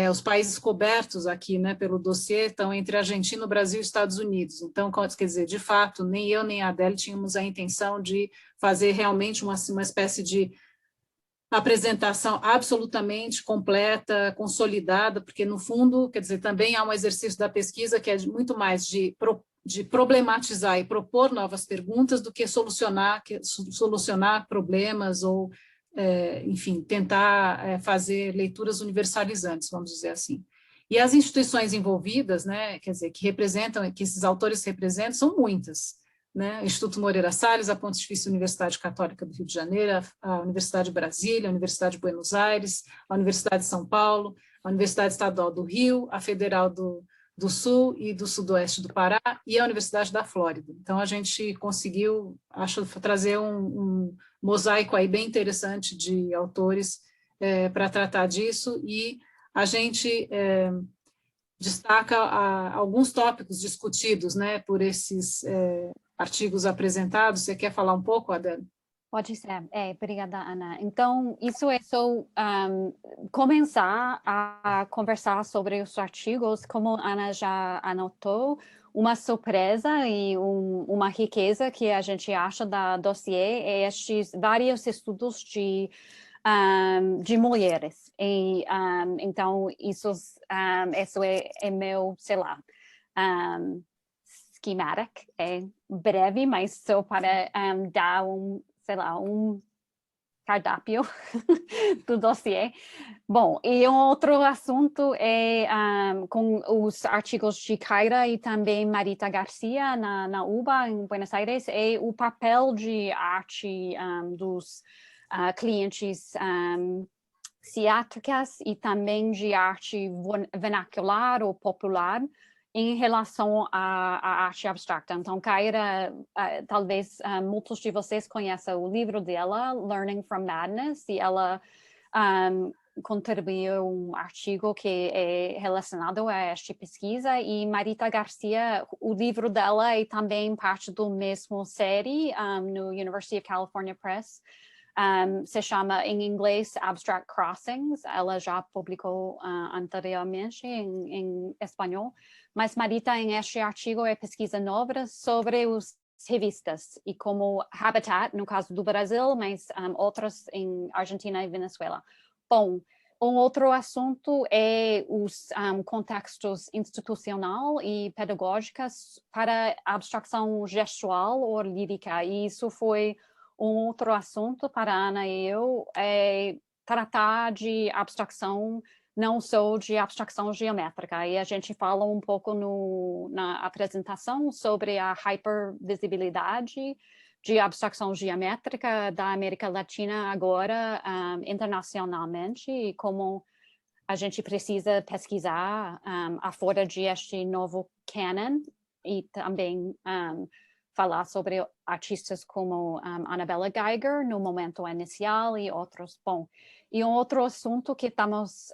Os países cobertos aqui, né, pelo dossiê estão entre Argentina, Brasil e Estados Unidos. Então, quer dizer, de fato, nem eu nem a Adele tínhamos a intenção de fazer realmente uma espécie de apresentação absolutamente completa, consolidada, porque, no fundo, quer dizer, também há um exercício da pesquisa que é muito mais de problematizar e propor novas perguntas do que solucionar problemas ou enfim, tentar fazer leituras universalizantes, vamos dizer assim. E as instituições envolvidas, né, quer dizer, que esses autores representam, são muitas, né? O Instituto Moreira Salles, a Pontifícia Universidade Católica do Rio de Janeiro, a Universidade de Brasília, a Universidade de Buenos Aires, a Universidade de São Paulo, a Universidade Estadual do Rio, a Federal do Sul e do Sudoeste do Pará e a Universidade da Flórida. Então, a gente conseguiu, acho, trazer um mosaico aí bem interessante de autores para tratar disso, e a gente destaca alguns tópicos discutidos, né, por esses artigos apresentados. Você quer falar um pouco, Adele? Pode ser. Obrigada, Ana. Então, isso é só começar a conversar sobre os artigos. Como a Ana já anotou, uma surpresa e uma riqueza que a gente acha da dossiê é estes vários estudos de mulheres. E, então, isso é meu, sei lá, schematic, é breve, mas só para dar sei lá, um cardápio do dossiê. Bom, e um outro assunto é com os artigos de Caira e também Marita Garcia na UBA, em Buenos Aires, é o papel de arte dos clientes ciátricas e também de arte vernacular ou popular em relação à arte abstrata. Então, Caira, talvez muitos de vocês conheçam o livro dela, Learning from Madness, e ela contribuiu um artigo que é relacionado a esta pesquisa, e Marita Garcia, o livro dela é também parte do mesmo série no University of California Press. Se chama em inglês Abstract Crossings, ela já publicou anteriormente em espanhol, mas Marita, em este artigo, é pesquisa nova sobre as revistas e como Habitat, no caso do Brasil, mas outras em Argentina e Venezuela. Bom, um outro assunto é os contextos institucional e pedagógicos para abstração gestual ou lírica, e isso foi um outro assunto para a Ana e eu, é tratar de abstração, não só de abstração geométrica. E a gente fala um pouco na apresentação sobre a hipervisibilidade de abstração geométrica da América Latina agora, internacionalmente, e como a gente precisa pesquisar afora de este novo canon, e também falar sobre artistas como Annabella Geiger no momento inicial e outros. Bom, e um outro assunto que estávamos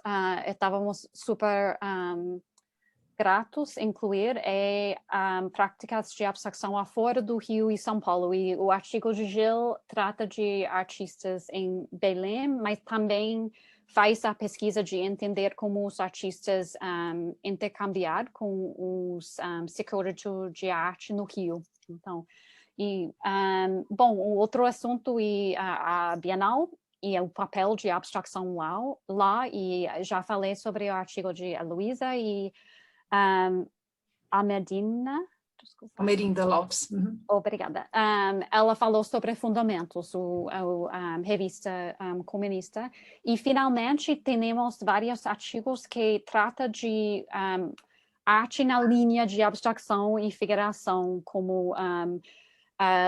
super gratos em incluir é práticas de abstração afora do Rio e São Paulo. E o artigo de Gil trata de artistas em Belém, mas também faz a pesquisa de entender como os artistas intercambiar com os circuitos de arte no Rio. Então, bom, o outro assunto é a Bienal e o papel de abstração lá, e já falei sobre o artigo de Heloísa e Almerinda Lopes. Uhum. Obrigada. Ela falou sobre fundamentos, a revista comunista, e finalmente temos vários artigos que tratam de arte na linha de abstração e figuração, como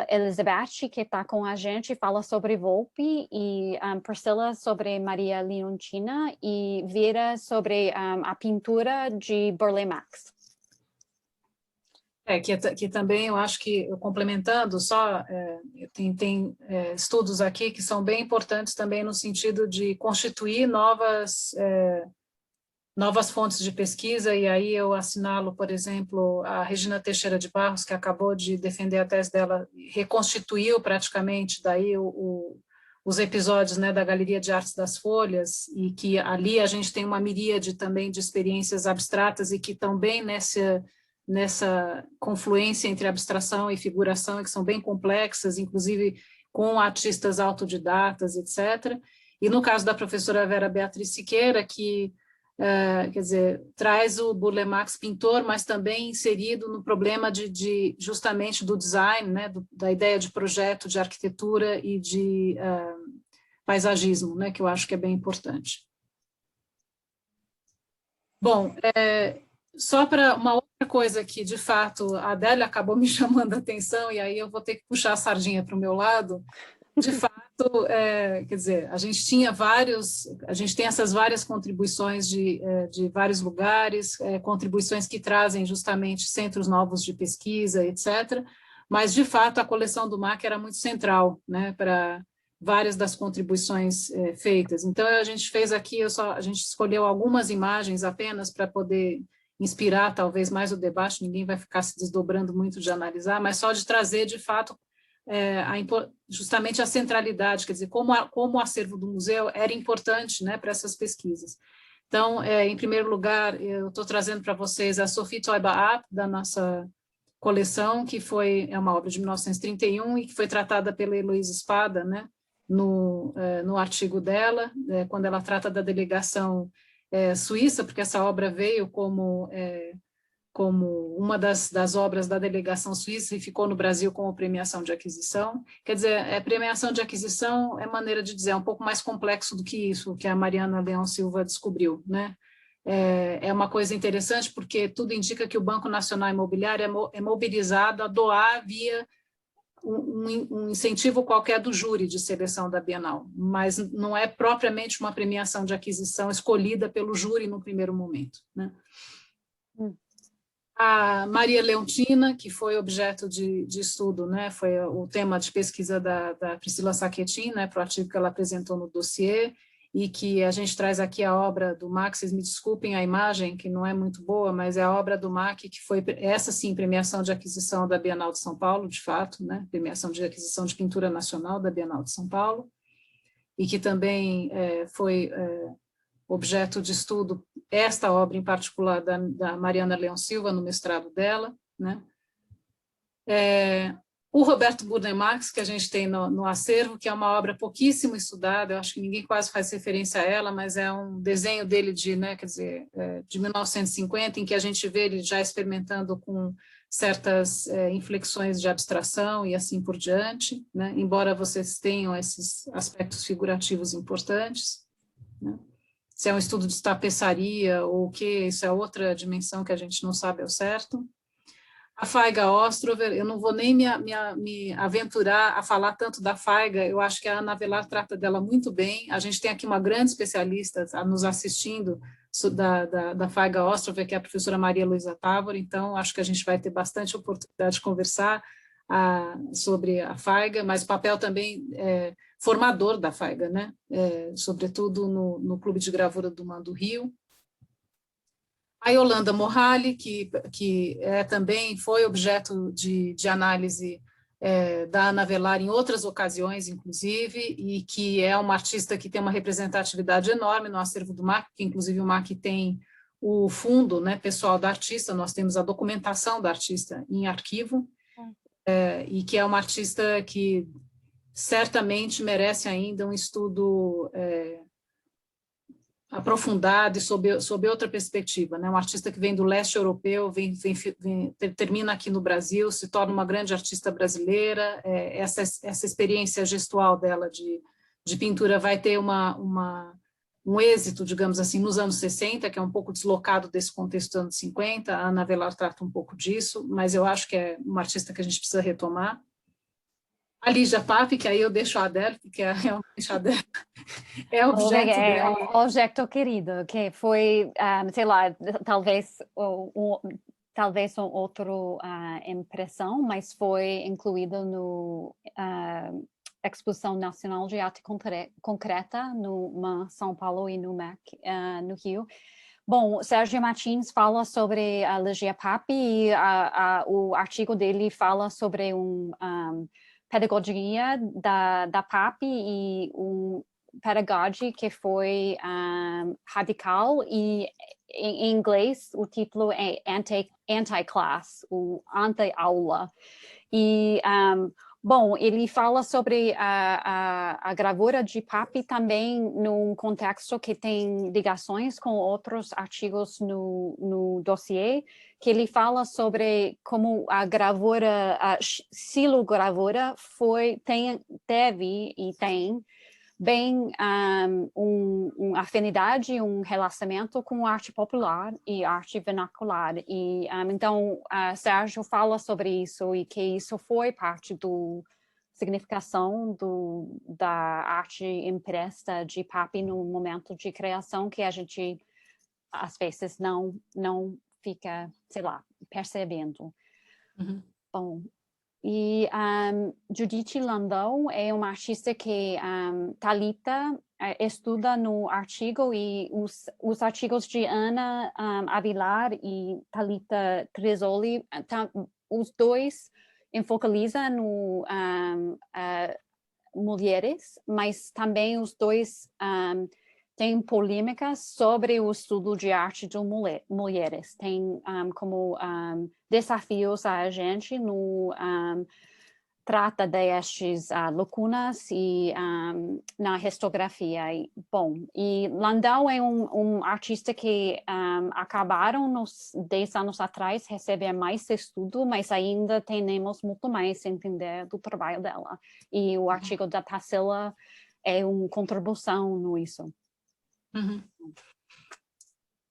Elizabeth, que está com a gente, fala sobre Volpe, e Priscila sobre Maria Leontina, e Vera sobre a pintura de Burle Marx. Que também eu acho que, complementando só, tem estudos aqui que são bem importantes também no sentido de constituir novas fontes de pesquisa, e aí eu assinalo, por exemplo, a Regina Teixeira de Barros, que acabou de defender a tese dela, reconstituiu praticamente daí os episódios, né, da Galeria de Artes das Folhas, e que ali a gente tem uma miríade também de experiências abstratas e que estão bem nessa confluência entre abstração e figuração, que são bem complexas, inclusive com artistas autodidatas, etc. E no caso da professora Vera Beatriz Siqueira, que quer dizer, traz o Burle Marx pintor, mas também inserido no problema justamente do design, né, da ideia de projeto, de arquitetura e de paisagismo, né, que eu acho que é bem importante. Bom, só para uma outra coisa que, de fato, a Adélia acabou me chamando a atenção, e aí eu vou ter que puxar a sardinha para o meu lado. De fato, quer dizer, a gente tem essas várias contribuições de vários lugares, contribuições que trazem justamente centros novos de pesquisa, etc., mas, de fato, a coleção do MAC era muito central, né, para várias das contribuições feitas. Então, a gente fez aqui, a gente escolheu algumas imagens apenas para poder inspirar, talvez, mais o debate, ninguém vai ficar se desdobrando muito de analisar, mas só de trazer, de fato, justamente a centralidade, quer dizer, como o acervo do museu era importante, né, para essas pesquisas. Então, em primeiro lugar, eu estou trazendo para vocês a Sophie Teuber-App, da nossa coleção, que é uma obra de 1931 e que foi tratada pela Heloísa Spada, né, no artigo dela, quando ela trata da delegação suíça, porque essa obra veio como uma das obras da delegação suíça e ficou no Brasil como premiação de aquisição. Quer dizer, premiação de aquisição é maneira de dizer, é um pouco mais complexo do que isso, que a Mariana Leão Silva descobriu, né? É uma coisa interessante, porque tudo indica que o Banco Nacional Imobiliário é mobilizado a doar via um incentivo qualquer do júri de seleção da Bienal, mas não é propriamente uma premiação de aquisição escolhida pelo júri no primeiro momento, né? A Maria Leontina, que foi objeto de estudo, né, foi o tema de pesquisa da Priscila Sacchetin, né, para o artigo que ela apresentou no dossiê, e que a gente traz aqui a obra do MAC, vocês me desculpem a imagem, que não é muito boa, mas é a obra do MAC, que foi, essa sim, premiação de aquisição da Bienal de São Paulo, de fato, né, premiação de aquisição de pintura nacional da Bienal de São Paulo, e que também foi objeto de estudo, esta obra em particular da Mariana Leão Silva, no mestrado dela, né? O Roberto Burle Marx, que a gente tem no acervo, que é uma obra pouquíssimo estudada, eu acho que ninguém quase faz referência a ela, mas é um desenho dele de 1950, em que a gente vê ele já experimentando com certas inflexões de abstração e assim por diante, né? Embora vocês tenham esses aspectos figurativos importantes, né? Se é um estudo de tapeçaria ou o que, isso é outra dimensão que a gente não sabe ao certo. A Faiga Ostrover, eu não vou nem me aventurar a falar tanto da Faiga, eu acho que a Ana Avelar trata dela muito bem, a gente tem aqui uma grande especialista nos assistindo da Faiga Ostrover, que é a professora Maria Luísa Távora, então acho que a gente vai ter bastante oportunidade de conversar sobre a Faiga, mas o papel também formador da Faiga, né? Sobretudo no Clube de Gravura do Rio. A Yolanda Morali, que também foi objeto de análise da Ana Avelar em outras ocasiões, inclusive, e que é uma artista que tem uma representatividade enorme no acervo do MAC, que inclusive o MAC tem o fundo, né, pessoal da artista, nós temos a documentação da artista em arquivo, e que é uma artista que certamente merece ainda um estudo aprofundado e sob outra perspectiva, né? Um artista que vem do leste europeu, termina aqui no Brasil, se torna uma grande artista brasileira, essa experiência gestual dela de pintura vai ter um um êxito, digamos assim, nos anos 60, que é um pouco deslocado desse contexto dos anos 50, a Ana Avelar trata um pouco disso, mas eu acho que é uma artista que a gente precisa retomar. A Lígia Pape, que aí eu deixo a Adele, porque é realmente a Adele é objeto dela. É um objeto querido, que foi, sei lá, talvez outra impressão, mas foi incluído no Exposição Nacional de Arte Concreta, no São Paulo e no MEC, no Rio. Bom, Sérgio Martins fala sobre a Lígia Pape e o artigo dele fala sobre pedagogia da Pape e pedagogia que foi radical e em inglês o título é anti-class, o anti-aula. E, bom, ele fala sobre a gravura de Pape também num contexto que tem ligações com outros artigos no dossiê, que ele fala sobre como a gravura, a xilogravura teve e tem bem uma afinidade, um relacionamento com arte popular e arte vernacular. E então, Sérgio fala sobre isso e que isso foi parte da significação da arte impressa de Pape no momento de criação, que a gente, às vezes, não fica, sei lá, percebendo. Uhum. Bom, e Judith Landau é uma artista que Thalita estuda no artigo, e os artigos de Ana Avilar e Thalita Tresoli, os dois focalizam no mulheres, mas também os dois tem polêmicas sobre o estudo de arte de mulheres. Tem como desafios a gente no trata destas lacunas e na historiografia. Bom, e Landau é um artista que acabaram 10 anos atrás receber mais estudo, mas ainda temos muito mais a entender do trabalho dela. E o artigo da Tarsila é uma contribuição nisso. Uhum.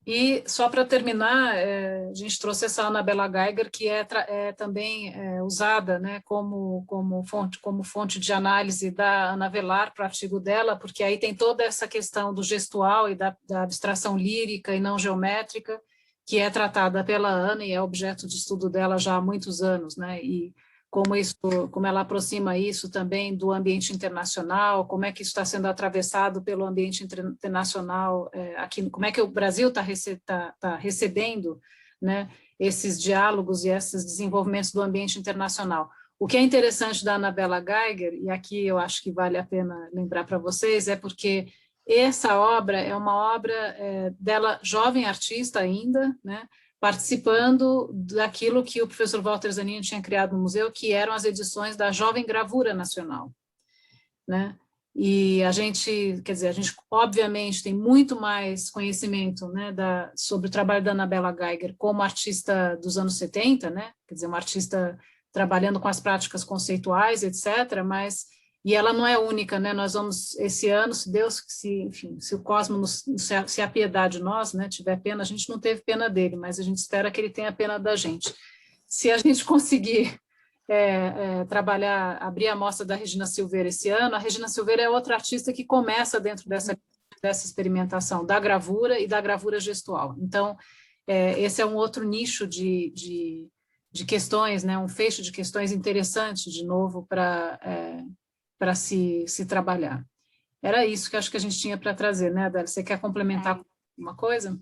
E só para terminar, a gente trouxe essa Annabella Geiger, que é também usada, né, como fonte de análise da Ana Avelar para o artigo dela, porque aí tem toda essa questão do gestual e da abstração lírica e não geométrica, que é tratada pela Ana e é objeto de estudo dela já há muitos anos, né, e como ela aproxima isso também do ambiente internacional, como é que isso está sendo atravessado pelo ambiente internacional aqui, como é que o Brasil está recebendo, né, esses diálogos e esses desenvolvimentos do ambiente internacional. O que é interessante da Annabella Geiger, e aqui eu acho que vale a pena lembrar para vocês, é porque essa obra é uma obra dela jovem artista ainda, né, participando daquilo que o professor Walter Zanin tinha criado no museu, que eram as edições da Jovem Gravura Nacional, né? E a gente obviamente tem muito mais conhecimento, né, sobre o trabalho da Annabella Geiger como artista dos anos 70, né? Quer dizer, uma artista trabalhando com as práticas conceituais, etc., e ela não é única, né? Nós vamos, esse ano, se Deus, se o cosmos, se a piedade de nós, né, tiver pena, a gente não teve pena dele, mas a gente espera que ele tenha pena da gente. Se a gente conseguir trabalhar, abrir a mostra da Regina Silveira esse ano, a Regina Silveira é outra artista que começa dentro dessa experimentação da gravura e da gravura gestual. Então, esse é um outro nicho de questões, né, um fecho de questões interessante, de novo, para se trabalhar. Era isso que acho que a gente tinha para trazer, né, Adélia? Você quer complementar alguma coisa?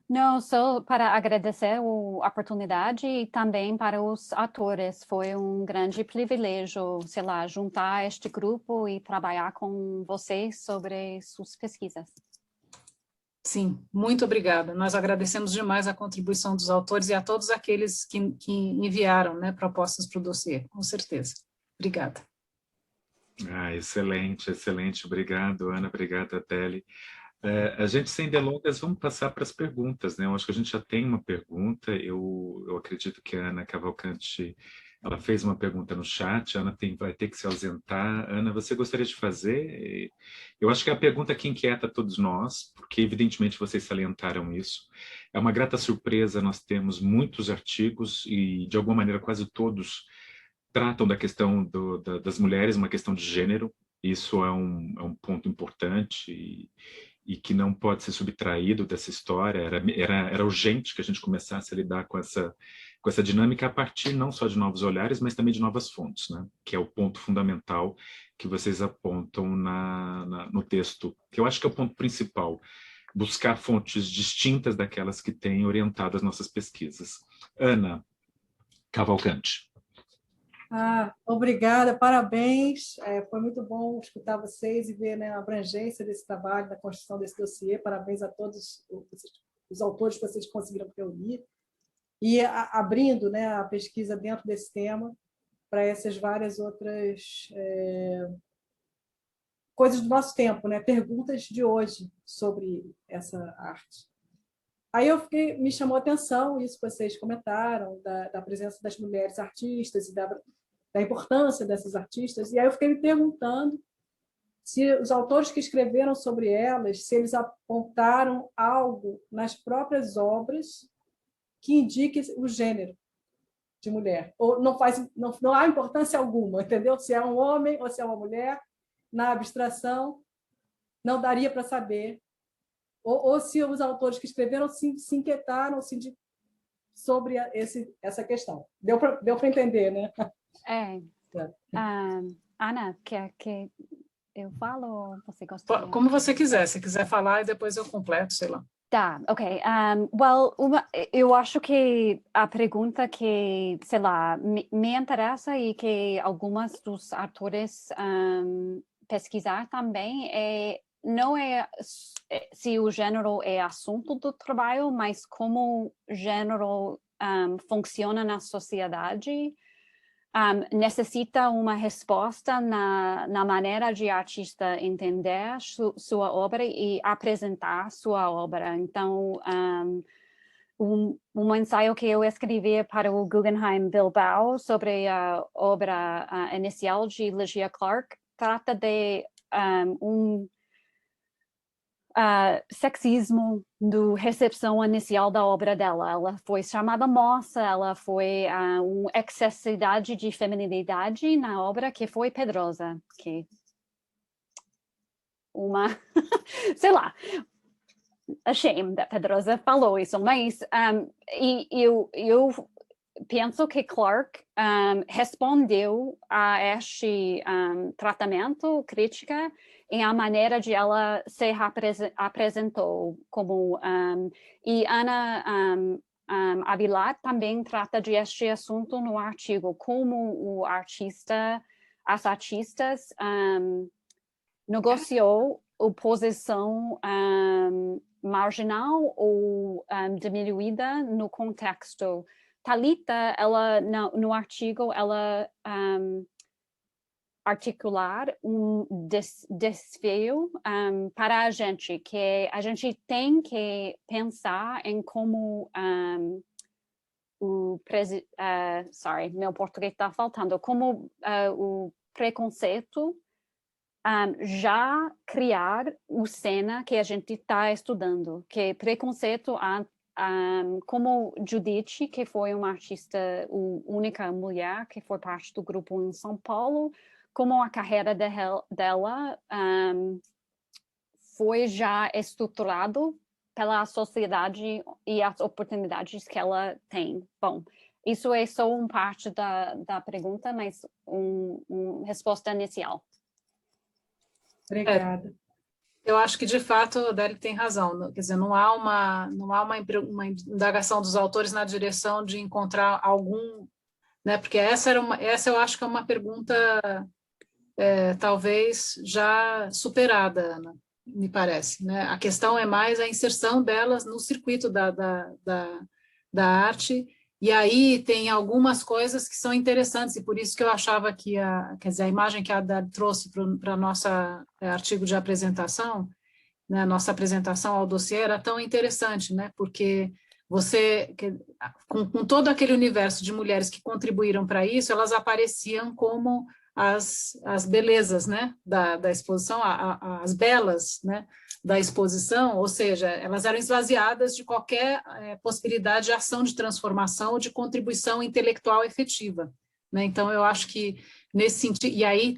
Não, só para agradecer a oportunidade e também para os atores. Foi um grande privilégio, sei lá, juntar este grupo e trabalhar com vocês sobre suas pesquisas. Sim, muito obrigada. Nós agradecemos demais a contribuição dos autores e a todos aqueles que enviaram, né, propostas para o dossiê, com certeza. Obrigada. Excelente, excelente. Obrigado, Ana. Obrigado, Adele. A gente, sem delongas, vamos passar para as perguntas, né? Eu acho que a gente já tem uma pergunta. Eu acredito que a Ana Cavalcante Ela fez uma pergunta no chat, a Ana vai ter que se ausentar. Ana, você gostaria de fazer? Eu acho que é a pergunta que inquieta todos nós, porque evidentemente vocês salientaram isso. É uma grata surpresa, nós temos muitos artigos e, de alguma maneira, quase todos tratam da questão das mulheres, uma questão de gênero. Isso é um ponto importante e que não pode ser subtraído dessa história. Era urgente que a gente começasse a lidar com essa dinâmica a partir não só de novos olhares, mas também de novas fontes, né? Que é o ponto fundamental que vocês apontam no texto, que eu acho que é o ponto principal, buscar fontes distintas daquelas que têm orientado as nossas pesquisas. Ana Cavalcante. Obrigada, parabéns. Foi muito bom escutar vocês e ver, né, a abrangência desse trabalho, da construção desse dossiê. Parabéns a todos os autores que vocês conseguiram reunir e abrindo, né, a pesquisa dentro desse tema para essas várias outras coisas do nosso tempo, né, perguntas de hoje sobre essa arte. Aí me chamou a atenção isso que vocês comentaram, da presença das mulheres artistas e da importância dessas artistas, e aí eu fiquei me perguntando se os autores que escreveram sobre elas, se eles apontaram algo nas próprias obras que indique o gênero de mulher, ou não há importância alguma, entendeu? Se é um homem ou se é uma mulher, na abstração, não daria para saber, ou se os autores que escreveram se inquietaram sobre essa questão. Deu para entender, né? Ana, quer que eu falo ou você gostaria? Como você quiser. Se quiser falar, e depois eu completo, sei lá. Tá, ok. Eu acho que a pergunta que, sei lá, me interessa e que algumas dos autores pesquisar também não é se o gênero é assunto do trabalho, mas como o gênero funciona na sociedade. Necessita uma resposta na maneira de artista entender sua obra e apresentar sua obra. Então, um ensaio que eu escrevi para o Guggenheim Bilbao sobre a obra inicial de Lygia Clark trata de sexismo do recepção inicial da obra dela. Ela foi chamada moça, ela foi uma excessividade de feminilidade na obra que foi Pedrosa, que sei lá, a shame that Pedrosa falou isso, mas eu penso que Clark respondeu a este tratamento, crítica, em a maneira de ela se apresentou como... e Ana Avilat também trata de este assunto no artigo, como as artistas negociou a posição marginal ou diminuída no contexto. Thalita, ela no artigo, ela articular desafio para a gente, que a gente tem que pensar em como meu português está faltando, como o preconceito já criar o cena que a gente está estudando, que preconceito como Judith, que foi uma artista, a única mulher que foi parte do grupo em São Paulo, como a carreira dela foi já estruturado pela sociedade e as oportunidades que ela tem. Bom, isso é só uma parte da pergunta, mas uma resposta inicial. Obrigada. Eu acho que, de fato, a Adélia tem razão. Quer dizer, não há uma indagação dos autores na direção de encontrar algum... Né, porque essa eu acho que é uma pergunta talvez já superada, Ana, me parece. Né? A questão é mais a inserção delas no circuito da arte, e aí tem algumas coisas que são interessantes, e por isso que eu achava que quer dizer, a imagem que a Adélia trouxe para o nosso artigo de apresentação, né, a nossa apresentação ao dossiê era tão interessante, né, porque com todo aquele universo de mulheres que contribuíram para isso, elas apareciam como as belezas, né, da exposição, as belas, né, da exposição, ou seja, elas eram esvaziadas de qualquer possibilidade de ação de transformação ou de contribuição intelectual efetiva, né? Então, eu acho que nesse sentido, e aí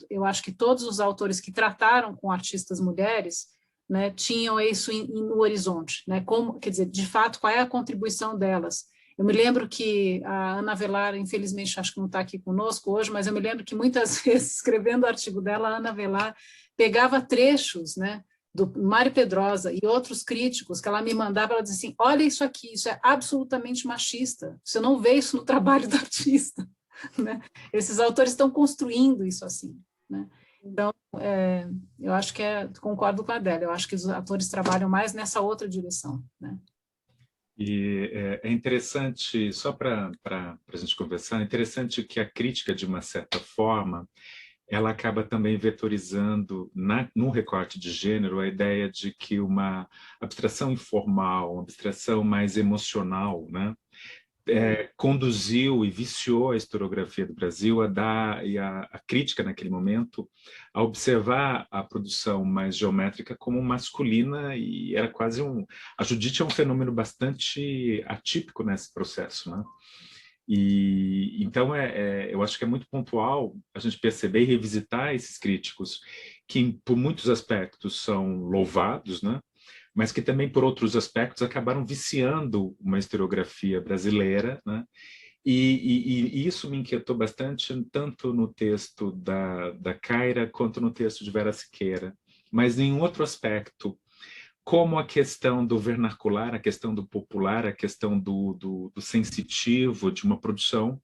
eu acho que todos os autores que trataram com artistas mulheres, né, tinham isso no horizonte, né? Como, quer dizer, de fato, qual é a contribuição delas? Eu me lembro que a Ana Velar, infelizmente, acho que não está aqui conosco hoje, mas eu me lembro que muitas vezes, escrevendo o artigo dela, a Ana Velar pegava trechos, né, do Mário Pedrosa e outros críticos que ela me mandava, ela dizia assim, olha isso aqui, isso é absolutamente machista, você não vê isso no trabalho do artista, né? Esses autores estão construindo isso assim, né? Então, eu acho que concordo com a Adélia, eu acho que os autores trabalham mais nessa outra direção, né? E é interessante, só para a gente conversar, é interessante que a crítica, de uma certa forma, ela acaba também vetorizando, no recorte de gênero, a ideia de que uma abstração informal, uma abstração mais emocional, né, conduziu e viciou a historiografia do Brasil e a crítica naquele momento a observar a produção mais geométrica como masculina, e era quase a Judite é um fenômeno bastante atípico nesse processo, né? E então eu acho que é muito pontual a gente perceber e revisitar esses críticos que, por muitos aspectos, são louvados, né? Mas que também, por outros aspectos, acabaram viciando uma historiografia brasileira, né? E isso me inquietou bastante, tanto no texto da Kaira, quanto no texto de Vera Siqueira. Mas em outro aspecto, como a questão do vernacular, a questão do popular, a questão do sensitivo, de uma produção,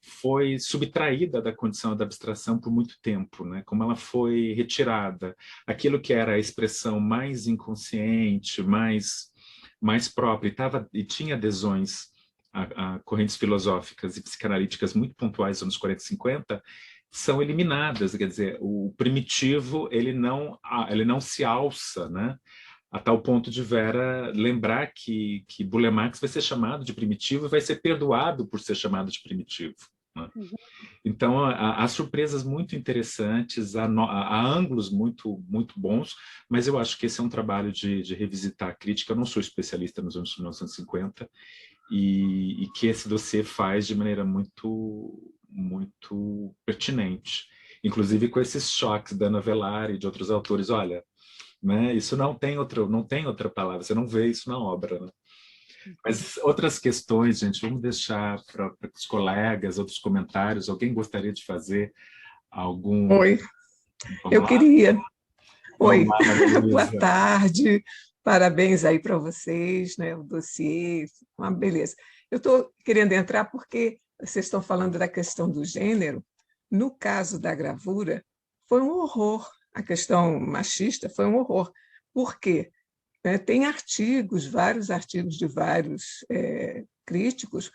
foi subtraída da condição da abstração por muito tempo, né? Como ela foi retirada. Aquilo que era a expressão mais inconsciente, mais própria, e tinha adesões a correntes filosóficas e psicanalíticas muito pontuais nos anos 40 e 50, são eliminadas. Quer dizer, o primitivo ele não se alça, né? A tal ponto de Vera lembrar que Burle Marx vai ser chamado de primitivo e vai ser perdoado por ser chamado de primitivo, né? Então, há surpresas muito interessantes, há ângulos muito, muito bons, mas eu acho que esse é um trabalho de revisitar a crítica. Eu não sou especialista nos anos 1950, e que esse dossiê faz de maneira muito, muito pertinente, inclusive com esses choques da Ana Velar e de outros autores. Olha, né? Isso não tem outra palavra, você não vê isso na obra, né? Mas outras questões, gente, vamos deixar para os colegas, outros comentários. Alguém gostaria de fazer algum... Oi, eu queria. Oi, boa tarde, parabéns aí para vocês, né? O dossiê, uma beleza. Eu estou querendo entrar porque vocês estão falando da questão do gênero. No caso da gravura, foi um horror. A questão machista foi um horror. Por quê? Tem artigos, vários artigos de vários críticos,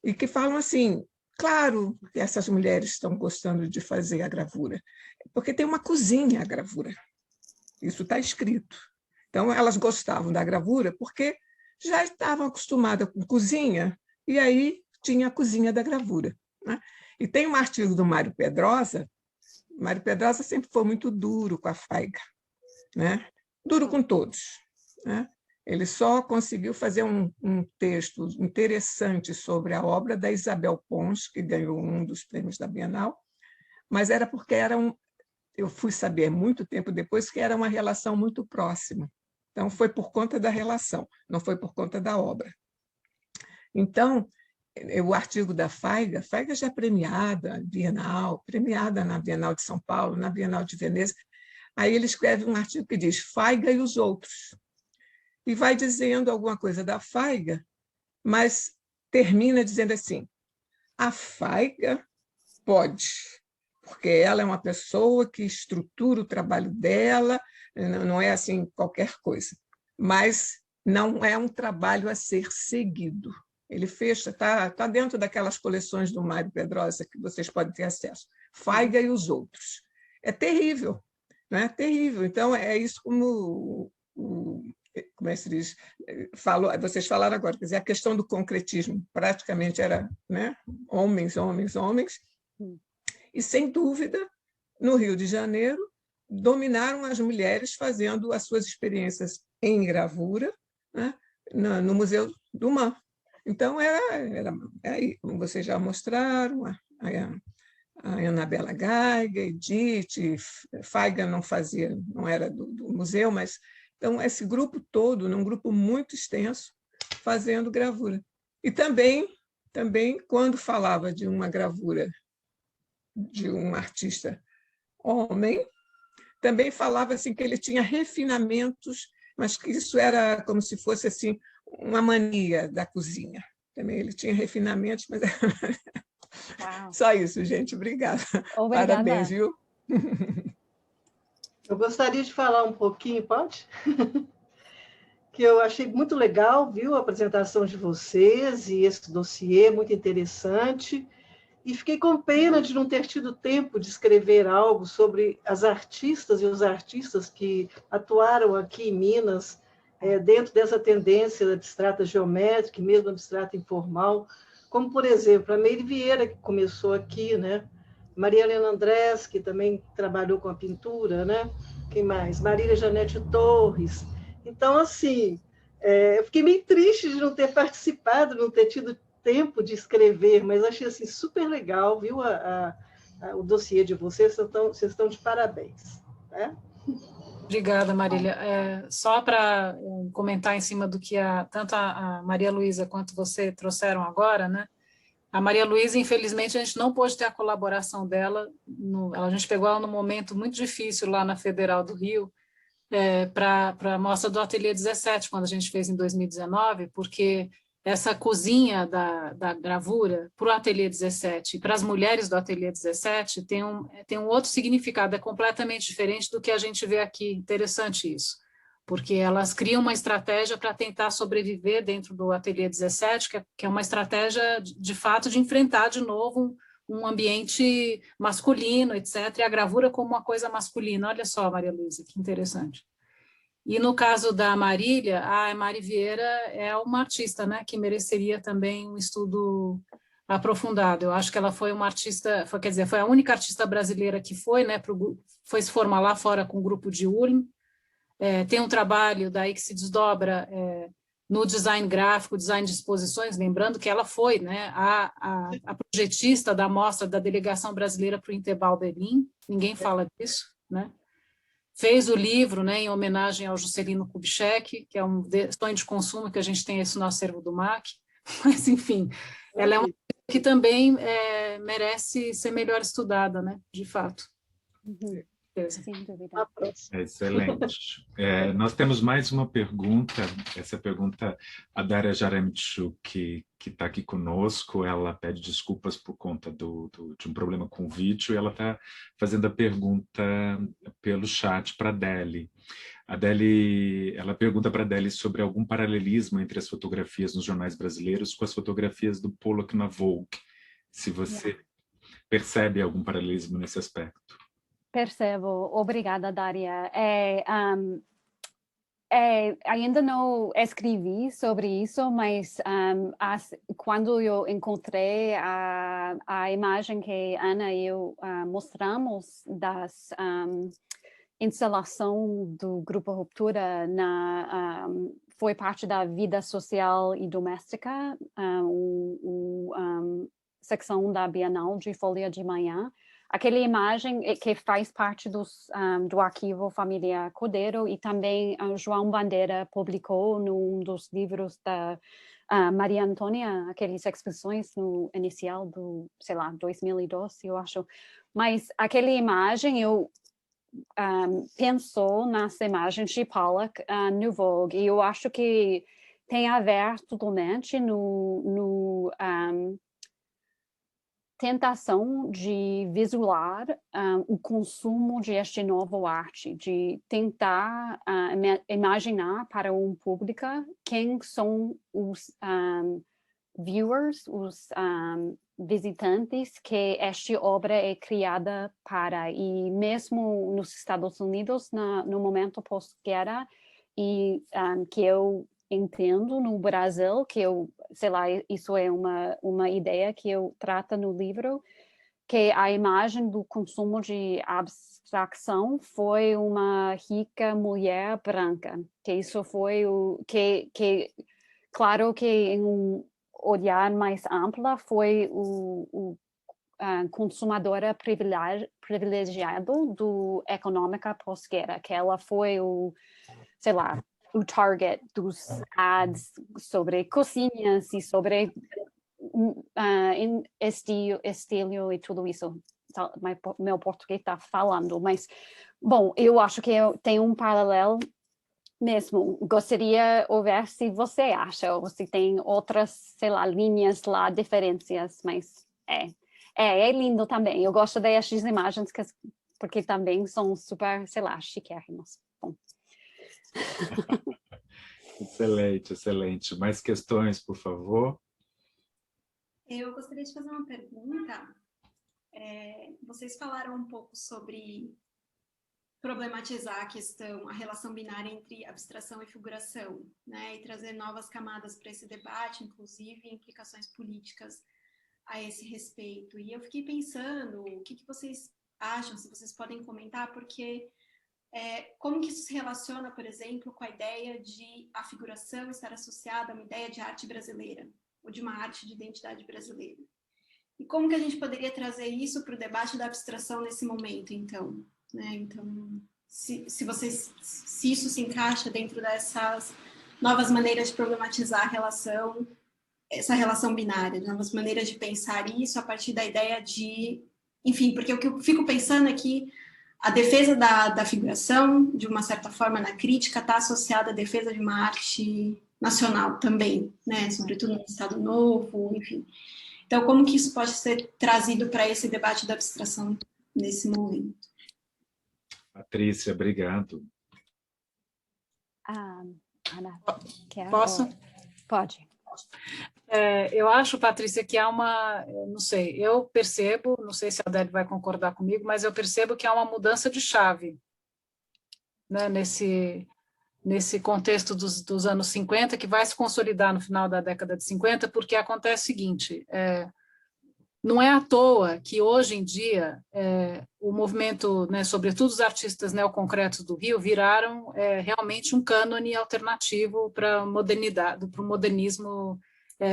e que falam assim, claro que essas mulheres estão gostando de fazer a gravura, porque tem uma cozinha a gravura. Isso está escrito. Então, elas gostavam da gravura porque já estavam acostumadas com cozinha, e aí tinha a cozinha da gravura, né? E tem um artigo do Mário Pedrosa. Mário Pedrosa sempre foi muito duro com a Faiga, né? Duro com todos, né? Ele só conseguiu fazer um texto interessante sobre a obra da Isabel Pons, que ganhou um dos prêmios da Bienal, mas era porque eu fui saber muito tempo depois que era uma relação muito próxima. Então, foi por conta da relação, não foi por conta da obra. Então, o artigo da Faiga já é premiada na Bienal de São Paulo, na Bienal de Veneza. Aí ele escreve um artigo que diz Faiga e os outros, e vai dizendo alguma coisa da Faiga, mas termina dizendo assim, a Faiga pode, porque ela é uma pessoa que estrutura o trabalho dela, não é assim qualquer coisa, mas não é um trabalho a ser seguido. Ele fecha, está dentro daquelas coleções do Mário Pedrosa que vocês podem ter acesso. Faiga e os outros. É terrível, né? Terrível. Então, é isso como o como é que se diz, vocês falaram agora, quer dizer, a questão do concretismo praticamente era, né, homens, homens, homens, e sem dúvida, no Rio de Janeiro, dominaram as mulheres fazendo as suas experiências em gravura, né, no Museu do MAM. Então, aí, como vocês já mostraram, a Anabela Geiger, Edith, Feigen não era do museu, mas então esse grupo todo, num grupo muito extenso, fazendo gravura. E também quando falava de uma gravura de um artista homem, também falava assim que ele tinha refinamentos, mas que isso era como se fosse assim uma mania da cozinha. Também ele tinha refinamentos, mas Uau. só isso, gente. Obrigada. Obrigada. Parabéns, viu? Eu gostaria de falar um pouquinho, pode? Que eu achei muito legal, viu, a apresentação de vocês e esse dossiê muito interessante. E fiquei com pena de não ter tido tempo de escrever algo sobre as artistas e os artistas que atuaram aqui em Minas, dentro dessa tendência abstrata geométrica, mesmo abstrata informal, como, por exemplo, a Meire Vieira, que começou aqui, né? Maria Helena Andrés, que também trabalhou com a pintura, né? Quem mais? Marília Janete Torres. Então, assim, eu fiquei meio triste de não ter participado, não ter tido tempo de escrever, mas achei assim, super legal, viu? O dossiê de vocês, vocês estão de parabéns. Né? Obrigada, Marília. Só para comentar em cima do que tanto a Maria Luísa quanto você trouxeram agora, né? A Maria Luísa, infelizmente, a gente não pôde ter a colaboração dela. A gente pegou ela num momento muito difícil lá na Federal do Rio, para a mostra do Ateliê 17, quando a gente fez em 2019, porque essa cozinha da gravura para o Ateliê 17 e para as mulheres do Ateliê 17 tem um outro significado, é completamente diferente do que a gente vê aqui. Interessante isso, porque elas criam uma estratégia para tentar sobreviver dentro do Ateliê 17, que é uma estratégia, de fato, de enfrentar de novo um ambiente masculino, etc., e a gravura como uma coisa masculina. Olha só, Maria Luísa, que interessante. E no caso da Marília, a Mari Vieira é uma artista, né, que mereceria também um estudo aprofundado. Eu acho que ela foi uma artista, foi a única artista brasileira que foi, né, foi se formar lá fora com o grupo de Ulm. Tem um trabalho daí que se desdobra no design gráfico, design de exposições, lembrando que ela foi, né, a projetista da mostra da delegação brasileira para o Interbal Berlim, ninguém fala disso, né? Fez o livro, né, em homenagem ao Juscelino Kubitschek, que é um sonho de consumo que a gente tem esse no acervo do MAC, mas, enfim, ela é uma que também merece ser melhor estudada, né, de fato. Uhum. Sem dúvida. Excelente. Nós temos mais uma pergunta, essa pergunta, a Daria Jaremichuk, que está aqui conosco, ela pede desculpas por conta de um problema com o vídeo, e ela está fazendo a pergunta pelo chat para a Deli. A Deli, ela pergunta para a Deli sobre algum paralelismo entre as fotografias nos jornais brasileiros com as fotografias do Pollock na Vogue, se você percebe algum paralelismo nesse aspecto. Percebo. Obrigada, Daria. Ainda não escrevi sobre isso, mas quando eu encontrei a imagem que Ana e eu mostramos das instalação do Grupo Ruptura foi parte da vida social e doméstica, secção da Bienal de Folha de Manhã. Aquela imagem que faz parte do arquivo Família Cordeiro, e também João Bandeira publicou num dos livros da Maria Antônia, aquelas exposições no inicial do, 2012, eu acho. Mas aquela imagem, eu pensou nas imagens de Pollock no Vogue, e eu acho que tem a ver totalmente no tentação de visualizar o consumo de este novo arte, de tentar imaginar para um público quem são os viewers, os visitantes que esta obra é criada para. E mesmo nos Estados Unidos, no momento pós-guerra, e que eu entendo no Brasil, que eu, sei lá, isso é uma ideia que eu trato no livro, que a imagem do consumo de abstração foi uma rica mulher branca, que isso foi claro que em um olhar mais amplo foi o consumadora privilegiado do econômica portuguesa, que ela foi sei lá, o target dos ads sobre cozinhas e sobre estilo e tudo isso. Meu português está falando, mas, bom, eu acho que tem um paralelo mesmo. Gostaria de ver se você acha, ou se tem outras, sei lá, linhas lá, diferenças, mas é lindo também. Eu gosto dessas imagens, porque também são super, sei lá, chiquérrimos. Bom. Excelente, excelente. Mais questões, por favor? Eu gostaria de fazer uma pergunta. Vocês falaram um pouco sobre problematizar a relação binária entre abstração e figuração, né? E trazer novas camadas para esse debate, inclusive implicações políticas a esse respeito. E eu fiquei pensando, o que vocês acham, se vocês podem comentar, porque como que isso se relaciona, por exemplo, com a ideia de a figuração estar associada a uma ideia de arte brasileira, ou de uma arte de identidade brasileira. E como que a gente poderia trazer isso para o debate da abstração nesse momento, então? Né? Então, se isso se encaixa dentro dessas novas maneiras de problematizar essa relação binária, novas maneiras de pensar isso a partir da ideia de... Enfim, porque o que eu fico pensando é que a defesa da figuração, de uma certa forma, na crítica, está associada à defesa de uma arte nacional também, né? Sobretudo no Estado Novo, enfim. Então, como que isso pode ser trazido para esse debate da abstração nesse momento? Patrícia, obrigado. Ana, posso? Pode. Eu acho, Patrícia, que há não sei, eu percebo, não sei se a Adélia vai concordar comigo, mas eu percebo que há uma mudança de chave, né, nesse contexto dos anos 50, que vai se consolidar no final da década de 50, porque acontece o seguinte, não é à toa que hoje em dia o movimento, né, sobretudo os artistas neoconcretos do Rio, viraram realmente um cânone alternativo para a modernidade, para o modernismo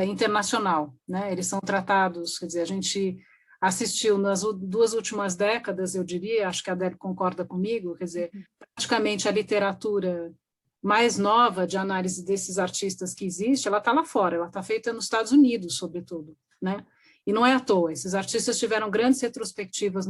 internacional, né? Eles são tratados, quer dizer, a gente assistiu nas duas últimas décadas, eu diria, acho que a Adélia concorda comigo, quer dizer, praticamente a literatura mais nova de análise desses artistas que existe, ela está lá fora, ela está feita nos Estados Unidos, sobretudo, né? E não é à toa, esses artistas tiveram grandes retrospectivas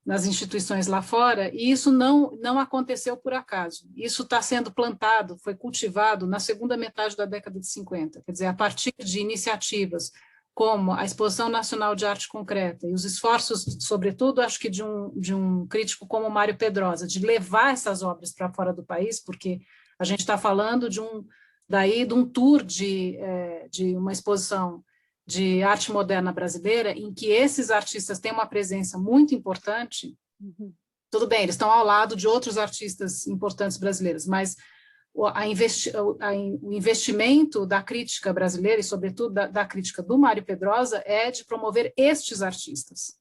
nas instituições lá fora, e isso não aconteceu por acaso. Isso está sendo plantado, foi cultivado na segunda metade da década de 50, quer dizer, a partir de iniciativas como a Exposição Nacional de Arte Concreta e os esforços, sobretudo, acho que de um crítico como Mário Pedrosa, de levar essas obras para fora do país, porque a gente está falando de um tour de uma exposição de arte moderna brasileira, em que esses artistas têm uma presença muito importante. Tudo bem, eles estão ao lado de outros artistas importantes brasileiros, mas o investimento da crítica brasileira, e sobretudo da crítica do Mário Pedrosa, é de promover estes artistas,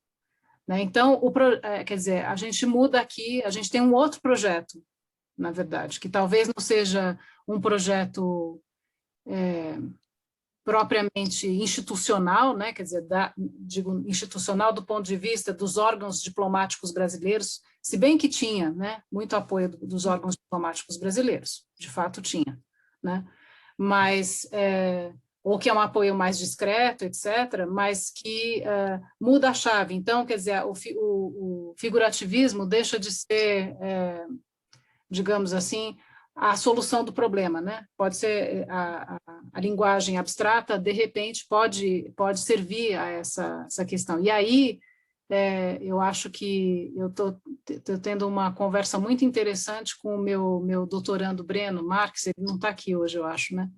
né? Então, quer dizer, a gente muda aqui, a gente tem um outro projeto, na verdade, que talvez não seja um projeto propriamente institucional, né? Quer dizer, digo institucional do ponto de vista dos órgãos diplomáticos brasileiros, se bem que tinha, né, muito apoio dos órgãos diplomáticos brasileiros, de fato tinha, né? Mas, ou que é um apoio mais discreto, etc., mas que muda a chave. Então, quer dizer, o figurativismo deixa de ser, digamos assim, a solução do problema, né? Pode ser a linguagem abstrata, de repente, pode servir a essa questão. E aí, eu acho que eu estou tendo uma conversa muito interessante com o meu doutorando Breno Marques, ele não está aqui hoje, eu acho, né?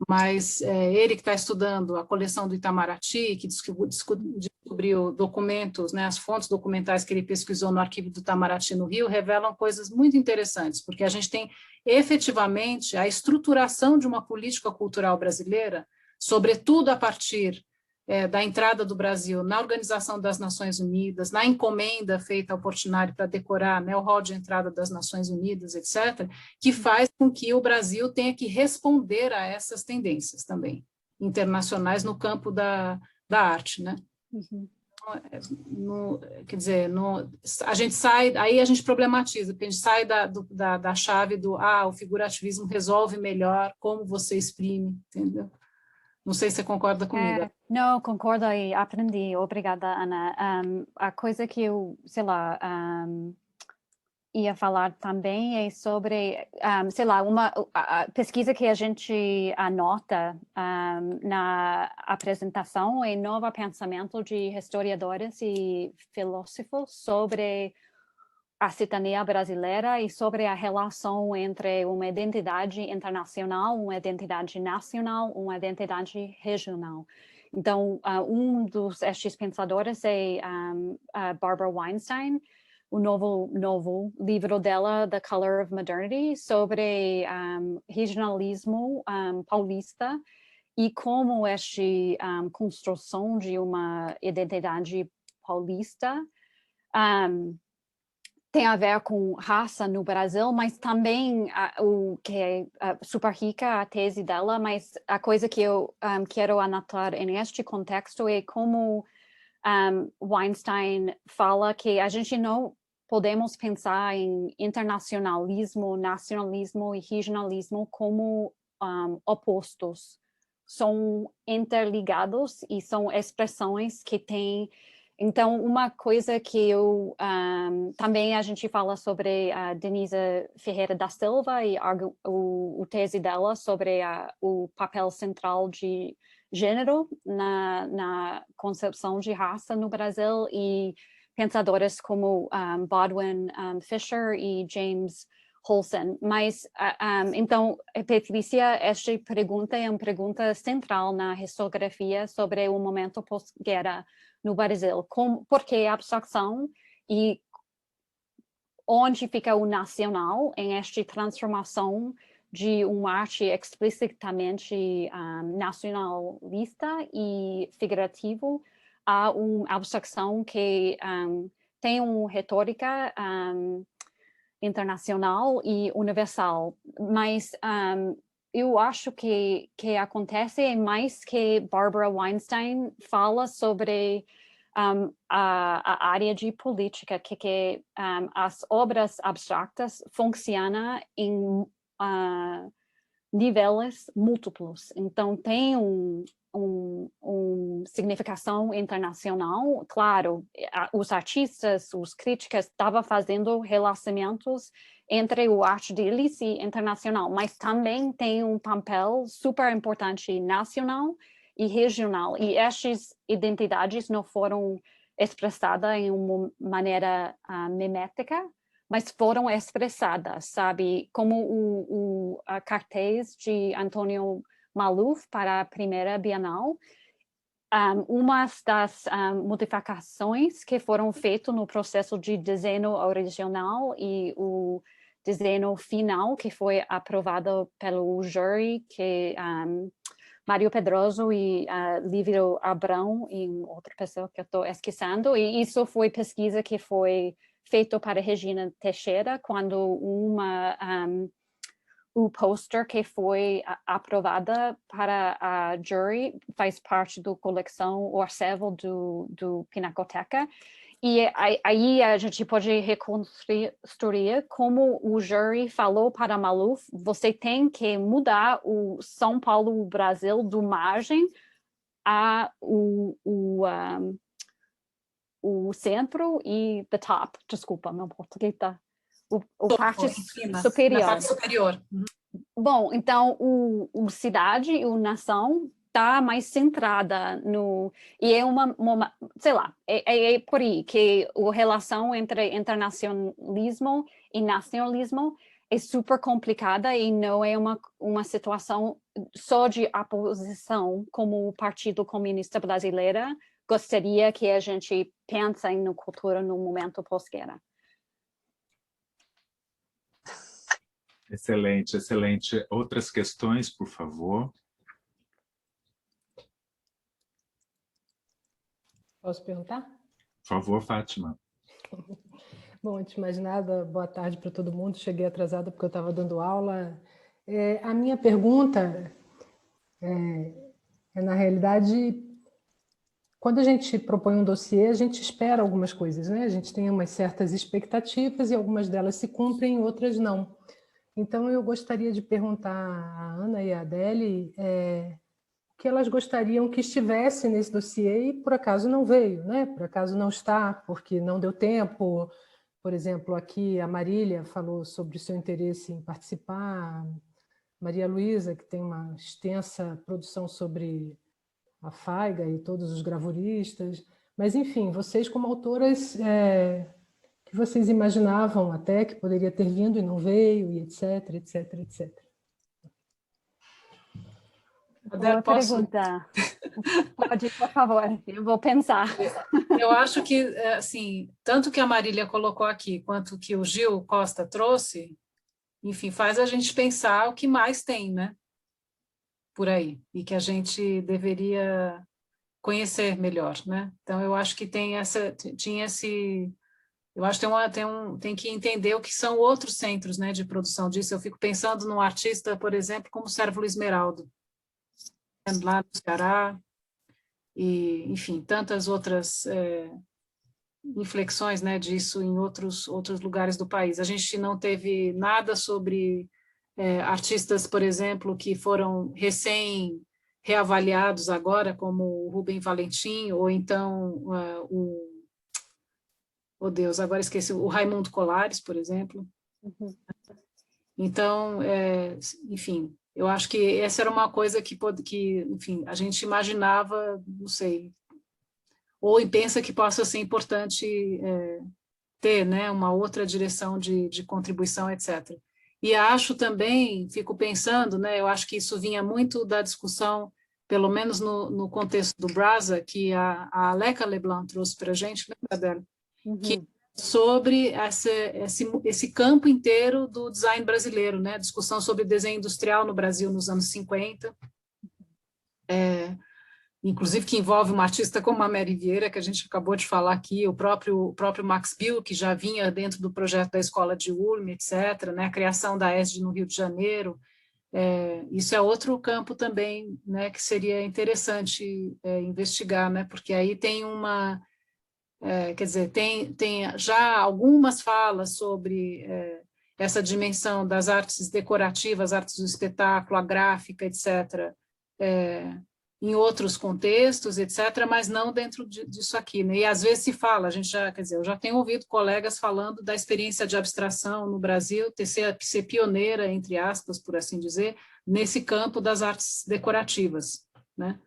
mas ele que está estudando a coleção do Itamaraty, que descobriu documentos, né, as fontes documentais que ele pesquisou no arquivo do Itamaraty no Rio, revelam coisas muito interessantes, porque a gente tem efetivamente a estruturação de uma política cultural brasileira, sobretudo a partir da entrada do Brasil na Organização das Nações Unidas, na encomenda feita ao Portinari para decorar, né, o hall de entrada das Nações Unidas, etc., que faz com que o Brasil tenha que responder a essas tendências também, internacionais no campo da arte, né? Uhum. Quer dizer, a gente sai, aí a gente problematiza, porque a gente sai da chave do, o figurativismo resolve melhor como você exprime, entendeu? Não sei se você concorda comigo. Não, concordo e aprendi. Obrigada, Ana. A coisa que eu, sei lá, ia falar também é sobre, sei lá, a pesquisa que a gente anota na apresentação é novo pensamento de historiadores e filósofos sobre a cidadania brasileira e sobre a relação entre uma identidade internacional, uma identidade nacional, uma identidade regional. Então, estes pensadores é a Barbara Weinstein, o novo livro dela, The Color of Modernity, sobre regionalismo paulista e como esta construção de uma identidade paulista tem a ver com raça no Brasil, mas também o que é super rica a tese dela, mas a coisa que eu quero anotar neste contexto é como Weinstein fala que a gente não podemos pensar em internacionalismo, nacionalismo e regionalismo como opostos. São interligados e são expressões que têm. Então, uma coisa que eu também a gente fala sobre a Denise Ferreira da Silva e o tese dela sobre o papel central de gênero na concepção de raça no Brasil e pensadores como Bodwin Fisher e James Holson. Mas, então, Patrícia, esta pergunta é uma pergunta central na historiografia sobre o momento pós-guerra no Brasil. Por que a abstração e onde fica o nacional em esta transformação de uma arte explicitamente nacionalista e figurativo a uma abstração que tem uma retórica internacional e universal, mas eu acho que acontece é mais que Barbara Weinstein fala sobre a área de política, que as obras abstratas funcionam em níveis múltiplos. Então, tem uma significação internacional. Claro, os artistas, os críticos estavam fazendo relacionamentos entre o arte deles e internacional, mas também tem um papel super importante nacional e regional. E essas identidades não foram expressadas em uma maneira mimética, mas foram expressadas, sabe? Como o cartaz de Antônio Maluf para a primeira Bienal. Uma das modificações que foram feitas no processo de desenho original e o desenho final que foi aprovado pelo júri, que Mário Pedroso e Lívio Abrão e outra pessoa que eu estou esquecendo, e isso foi pesquisa que foi feito para Regina Teixeira, quando o pôster que foi aprovada para a jury faz parte da coleção O Acervo do Pinacoteca. E aí a gente pode reconstruir como o jury falou para Maluf, você tem que mudar o São Paulo, o Brasil, do margem a o centro e the top. Desculpa, meu português está... O parte superior. Na parte superior. Bom, então o cidade e o nação está mais centrada no... E é sei lá, é por aí que a relação entre internacionalismo e nacionalismo é super complicada e não é uma situação só de oposição, como o Partido Comunista Brasileiro gostaria que a gente pense na cultura no momento pós-guerra. Excelente, excelente. Outras questões, por favor? Posso perguntar? Por favor, Fátima. Bom, antes de mais nada, boa tarde para todo mundo. Cheguei atrasada porque eu estava dando aula. A minha pergunta na realidade, quando a gente propõe um dossiê, a gente espera algumas coisas, né? A gente tem umas certas expectativas e algumas delas se cumprem, outras não. Então, eu gostaria de perguntar à Ana e à Adele o que elas gostariam que estivesse nesse dossiê e, por acaso, não veio, né? Por acaso não está, porque não deu tempo. Por exemplo, aqui a Marília falou sobre o seu interesse em participar, Maria Luísa, que tem uma extensa produção sobre a Faiga e todos os gravuristas. Mas, enfim, vocês como autoras, que vocês imaginavam até que poderia ter vindo e não veio, e etc, etc, etc. Boa pergunta. Pode, por favor, eu vou pensar. Eu acho que, assim, tanto que a Marília colocou aqui, quanto que o Gil Costa trouxe, enfim, faz a gente pensar o que mais tem, né? Por aí, e que a gente deveria conhecer melhor, né? Então, eu acho que tem eu acho que tem que entender o que são outros centros, né, de produção disso. Eu fico pensando num artista, por exemplo, como o Cérvulo Esmeraldo, lá no Ceará, e, enfim, tantas outras inflexões, né, disso em outros lugares do país. A gente não teve nada sobre artistas, por exemplo, que foram reavaliados agora, como o Rubem Valentim, ou então oh Deus, agora esqueci, o Raimundo Colares, por exemplo. Uhum. Então, enfim, eu acho que essa era uma coisa que enfim, a gente imaginava, não sei, ou pensa que possa ser importante ter, né, uma outra direção de contribuição, etc. E acho também, fico pensando, né, eu acho que isso vinha muito da discussão, pelo menos no contexto do Brasa, que a Aleca Leblanc trouxe para a gente, lembra dela? Uhum. Que sobre esse campo inteiro do design brasileiro, né? Discussão sobre desenho industrial no Brasil nos anos 50, inclusive que envolve uma artista como a Mary Vieira, que a gente acabou de falar aqui, o próprio Max Bill, que já vinha dentro do projeto da Escola de Ulm, etc., né? A criação da ESD no Rio de Janeiro. Isso é outro campo também, né, que seria interessante investigar, né? Porque aí tem quer dizer, tem já algumas falas sobre essa dimensão das artes decorativas, artes do espetáculo, a gráfica, etc., em outros contextos, etc., mas não dentro disso aqui, né? E às vezes se fala, quer dizer, eu já tenho ouvido colegas falando da experiência de abstração no Brasil, ser pioneira, entre aspas, por assim dizer, nesse campo das artes decorativas, né?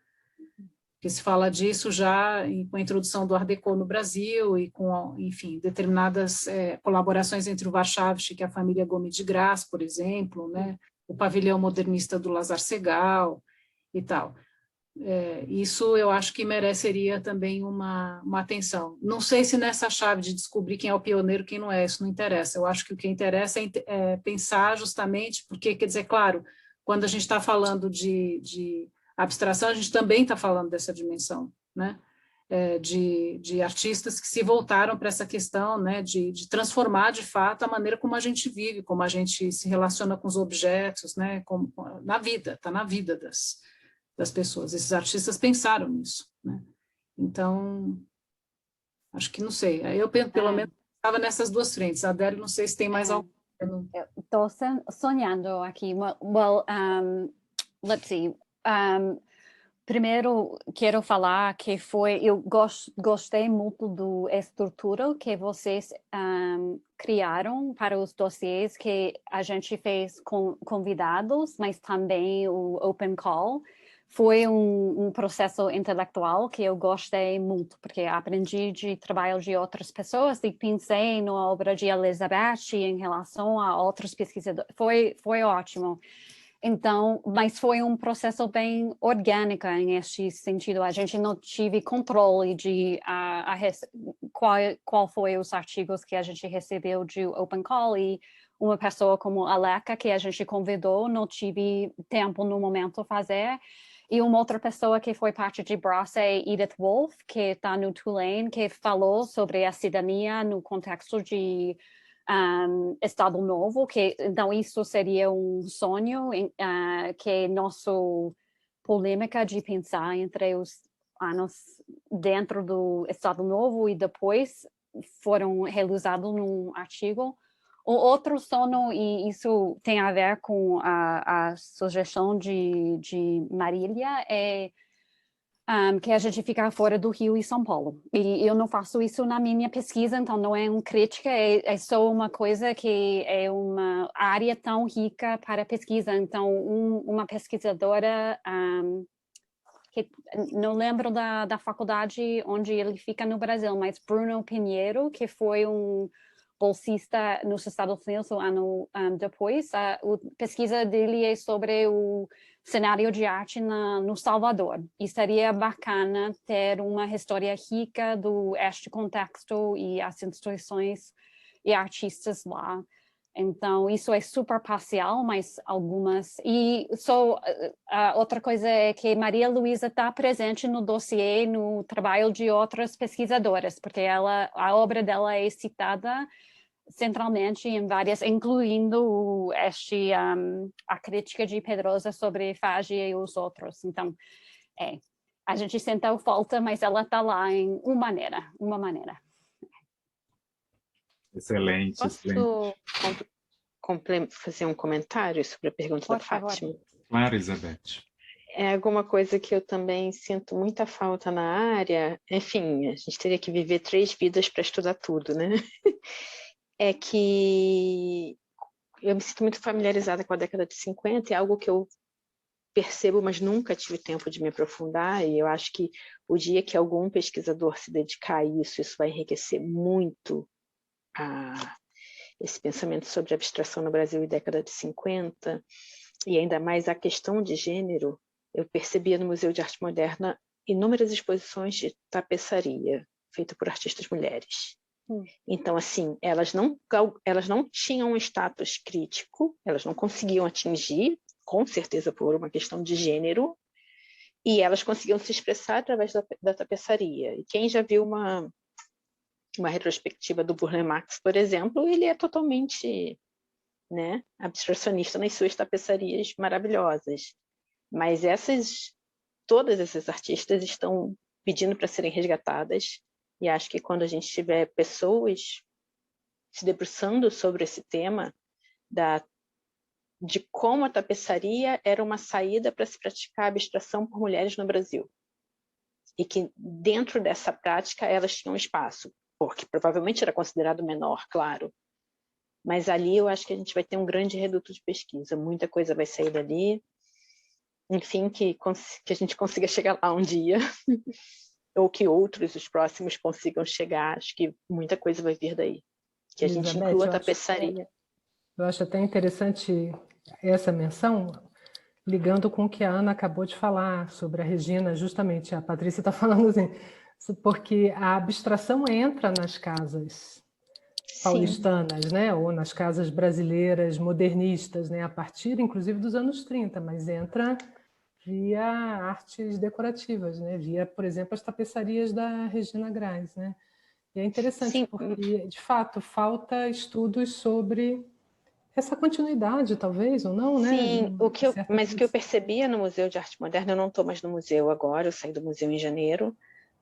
Que se fala disso já com a introdução do Art Deco no Brasil e com, enfim, determinadas colaborações entre o Warszawski e a família Gomes de Graça, por exemplo, né? O pavilhão modernista do Lazar Segal e tal. Isso eu acho que mereceria também uma atenção. Não sei se nessa chave de descobrir quem é o pioneiro, quem não é, isso não interessa. Eu acho que o que interessa é pensar justamente, porque, quer dizer, claro, quando a gente está falando de abstração, a gente também está falando dessa dimensão, né? De artistas que se voltaram para essa questão, né? De transformar, de fato, a maneira como a gente vive, como a gente se relaciona com os objetos, né? Na vida, está na vida das pessoas. Esses artistas pensaram nisso, né? Então, acho que, não sei, eu pelo menos estava nessas duas frentes. A Adele, não sei se tem mais algo. Estou sonhando aqui. Well, let's see. Primeiro, quero falar que eu gostei muito da estrutura que vocês criaram para os dossiês que a gente fez com convidados, mas também o Open Call, foi um processo intelectual que eu gostei muito, porque aprendi de trabalho de outras pessoas e pensei na obra de Elizabeth em relação a outros pesquisadores. Foi ótimo. Então, mas foi um processo bem orgânico em este sentido. A gente não tive controle de qual foi os artigos que a gente recebeu de Open Call, e uma pessoa como a Leca, que a gente convidou, não tive tempo no momento fazer. E uma outra pessoa que foi parte de BRAS é Edith Wolf, que está no Tulane, que falou sobre a cidadania no contexto de Estado Novo, então isso seria um sonho, que é nossa polêmica de pensar entre os anos dentro do Estado Novo e depois foram realizados num artigo. O outro sono, e isso tem a ver com a sugestão de Marília, é que a gente fica fora do Rio e São Paulo. E eu não faço isso na minha pesquisa, então não é uma crítica, é só uma coisa que é uma área tão rica para pesquisa. Então, uma pesquisadora, que não lembro da faculdade onde ele fica no Brasil, mas Bruno Pinheiro, que foi um bolsista nos Estados Unidos um ano depois. A pesquisa dele é sobre o cenário de arte no Salvador. E seria bacana ter uma história rica este contexto e as instituições e artistas lá. Então, isso é super parcial, mas algumas... E outra coisa é que Maria Luísa está presente no dossiê, no trabalho de outras pesquisadoras, porque a obra dela é citada centralmente em várias, incluindo a crítica de Pedrosa sobre Fagia e os outros. Então, a gente sentiu falta, mas ela está lá em uma maneira. Excelente. Posso fazer um comentário sobre a pergunta da Fátima? Claro, Elizabeth. É alguma coisa que eu também sinto muita falta na área. Enfim, a gente teria que viver 3 vidas para estudar tudo, né? É que eu me sinto muito familiarizada com a década de 50, é algo que eu percebo, mas nunca tive tempo de me aprofundar, e eu acho que o dia que algum pesquisador se dedicar a isso vai enriquecer muito esse pensamento sobre abstração no Brasil e década de 50, e ainda mais a questão de gênero. Eu percebia no Museu de Arte Moderna inúmeras exposições de tapeçaria, feita por artistas mulheres. Então, assim, elas não tinham um status crítico, elas não conseguiam atingir, com certeza por uma questão de gênero, e elas conseguiam se expressar através da tapeçaria. E quem já viu uma retrospectiva do Burle Marx, por exemplo, ele é totalmente, né, abstracionista nas suas tapeçarias maravilhosas. Mas todas essas artistas estão pedindo para serem resgatadas. E acho que quando a gente tiver pessoas se debruçando sobre esse tema, de como a tapeçaria era uma saída para se praticar a abstração por mulheres no Brasil. E que dentro dessa prática elas tinham espaço, porque provavelmente era considerado menor, claro. Mas ali eu acho que a gente vai ter um grande reduto de pesquisa, muita coisa vai sair dali. Enfim, que a gente consiga chegar lá um dia. Ou que outros, os próximos, consigam chegar. Acho que muita coisa vai vir daí. Que a gente inclua a tapeçaria. Eu acho até interessante essa menção, ligando com o que a Ana acabou de falar sobre a Regina, justamente a Patrícia está falando assim, porque a abstração entra nas casas paulistanas, né? Ou nas casas brasileiras modernistas, né? A partir, inclusive, dos anos 30, mas entra via artes decorativas, né? Via, por exemplo, as tapeçarias da Regina Grais, né? E é interessante, sim, porque, de fato, falta estudos sobre essa continuidade, talvez, ou não, né? Sim, mas o que eu percebia no Museu de Arte Moderna, eu não estou mais no museu agora, eu saí do museu em janeiro,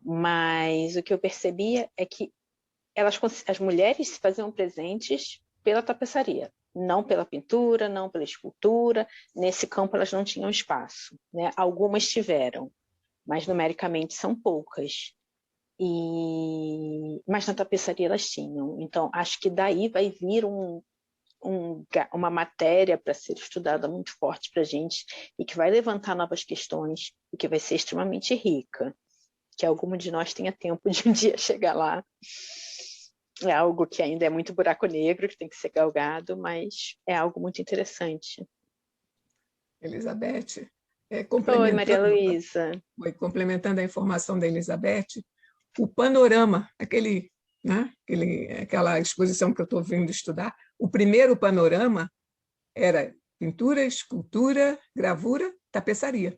mas o que eu percebia é que as mulheres se faziam presentes pela tapeçaria, não pela pintura, não pela escultura. Nesse campo elas não tinham espaço, né? Algumas tiveram, mas numericamente são poucas. Mas na tapeçaria elas tinham. Então, acho que daí vai vir uma matéria para ser estudada muito forte para a gente e que vai levantar novas questões e que vai ser extremamente rica. Que algum de nós tenha tempo de um dia chegar lá. É algo que ainda é muito buraco negro, que tem que ser galgado, mas é algo muito interessante. Elizabeth, Oi, Maria Luísa. Complementando a informação da Elizabeth, o panorama, aquela exposição que eu estou vindo estudar, o primeiro panorama era pintura, escultura, gravura, tapeçaria,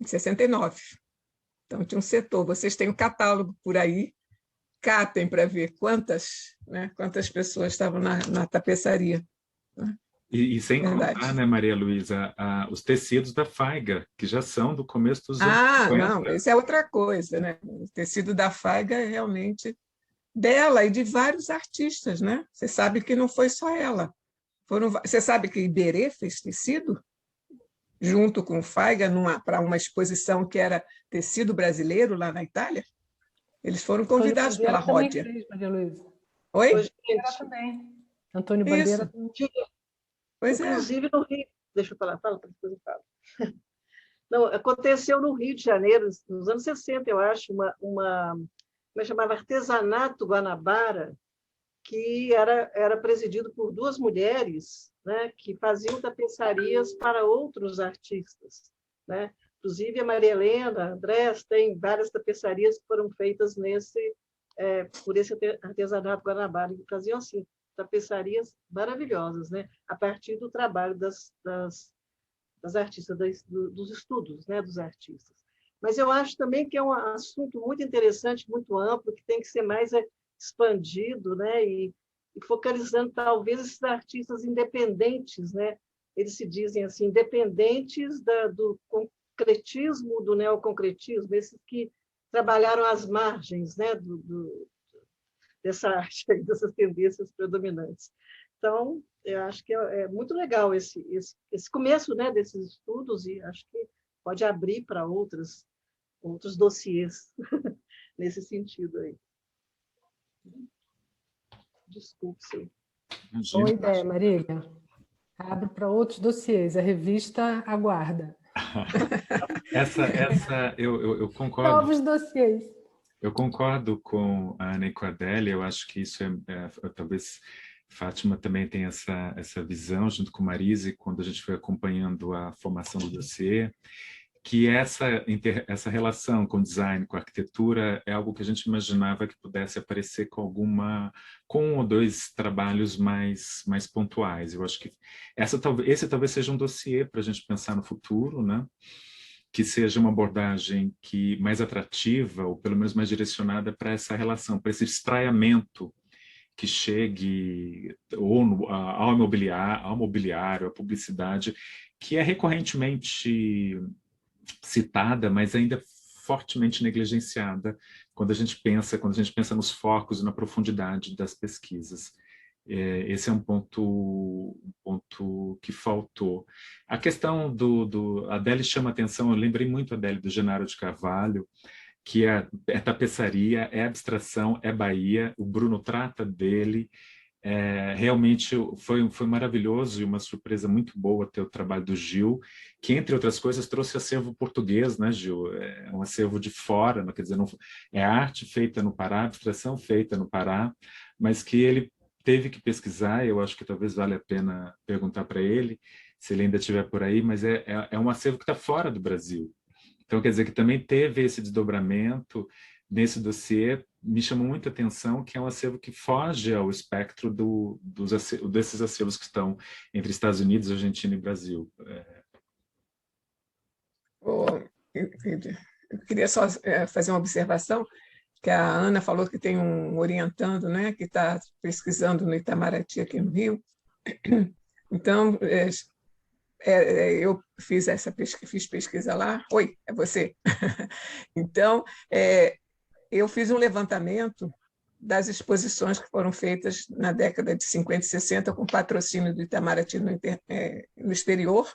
em 69. Então, tinha um setor. Vocês têm um catálogo por aí, catem para ver quantas pessoas estavam na tapeçaria. Né? E sem contar, né, Maria Luísa, os tecidos da Faiga, que já são do começo dos anos 50. Não, isso é outra coisa, né? O tecido da Faiga é realmente dela e de vários artistas, né? Você sabe que não foi só ela. Você sabe que Iberê fez tecido junto com Faiga para uma exposição que era tecido brasileiro lá na Itália? Eles foram convidados pela Ródia. Maria Luísa. Oi? Bandeira também. Antônio Bandeira também. Pois inclusive no Rio. Deixa eu falar, depois eu falo. Não, aconteceu no Rio de Janeiro, nos anos 60, eu acho, como chamava Artesanato Guanabara, que era presidido por duas mulheres, né, que faziam tapeçarias para outros artistas. Né? Inclusive, a Maria Helena, a Andrés, tem várias tapeçarias que foram feitas por esse Artesanato Guanabara, que faziam assim, tapeçarias maravilhosas, né? A partir do trabalho das artistas, dos estudos, né? Dos artistas. Mas eu acho também que é um assunto muito interessante, muito amplo, que tem que ser mais expandido, né? E focalizando, talvez, esses artistas independentes, né? Eles se dizem assim, independentes do concretismo, do neoconcretismo, esses que trabalharam às margens, né? Dessa arte, dessas tendências predominantes. Então, eu acho que é muito legal esse começo, né, desses estudos, e acho que pode abrir para outros dossiês nesse sentido aí. Desculpe, sim. Boa ideia, Marília. Abre para outros dossiês, a revista aguarda. Eu concordo. Novos dossiês. Eu concordo com a Ana e com a Adélia, eu acho que isso talvez Fátima também tem essa visão, junto com Marise, quando a gente foi acompanhando a formação do dossiê, que essa relação com design, com arquitetura, é algo que a gente imaginava que pudesse aparecer com um ou dois trabalhos mais pontuais. Eu acho que esse talvez seja um dossiê para a gente pensar no futuro, né? Que seja uma abordagem mais atrativa, ou pelo menos mais direcionada para essa relação, para esse espraiamento que chegue ao mobiliário, à publicidade, que é recorrentemente citada, mas ainda fortemente negligenciada quando a gente pensa nos focos e na profundidade das pesquisas. Esse é um ponto que faltou. A questão a Adélia chama atenção, eu lembrei muito, Adélia, do Genaro de Carvalho, que é tapeçaria, é abstração, é Bahia, o Bruno trata dele. Realmente foi maravilhoso e uma surpresa muito boa ter o trabalho do Gil, que, entre outras coisas, trouxe acervo português, né, Gil? É um acervo de fora, quer dizer, não, é arte feita no Pará, abstração feita no Pará, mas que ele teve que pesquisar. Eu acho que talvez valha a pena perguntar para ele, se ele ainda estiver por aí, mas é um acervo que está fora do Brasil. Então, quer dizer, que também teve esse desdobramento nesse dossiê. Me chamou muita atenção que é um acervo que foge ao espectro desses acervos que estão entre Estados Unidos, Argentina e Brasil. Eu queria só fazer uma observação, que a Ana falou que tem um orientando, né, que está pesquisando no Itamaraty, aqui no Rio. Então, eu fiz pesquisa lá. Oi, é você? Então, eu fiz um levantamento das exposições que foram feitas na década de 50 e 60 com patrocínio do Itamaraty no exterior.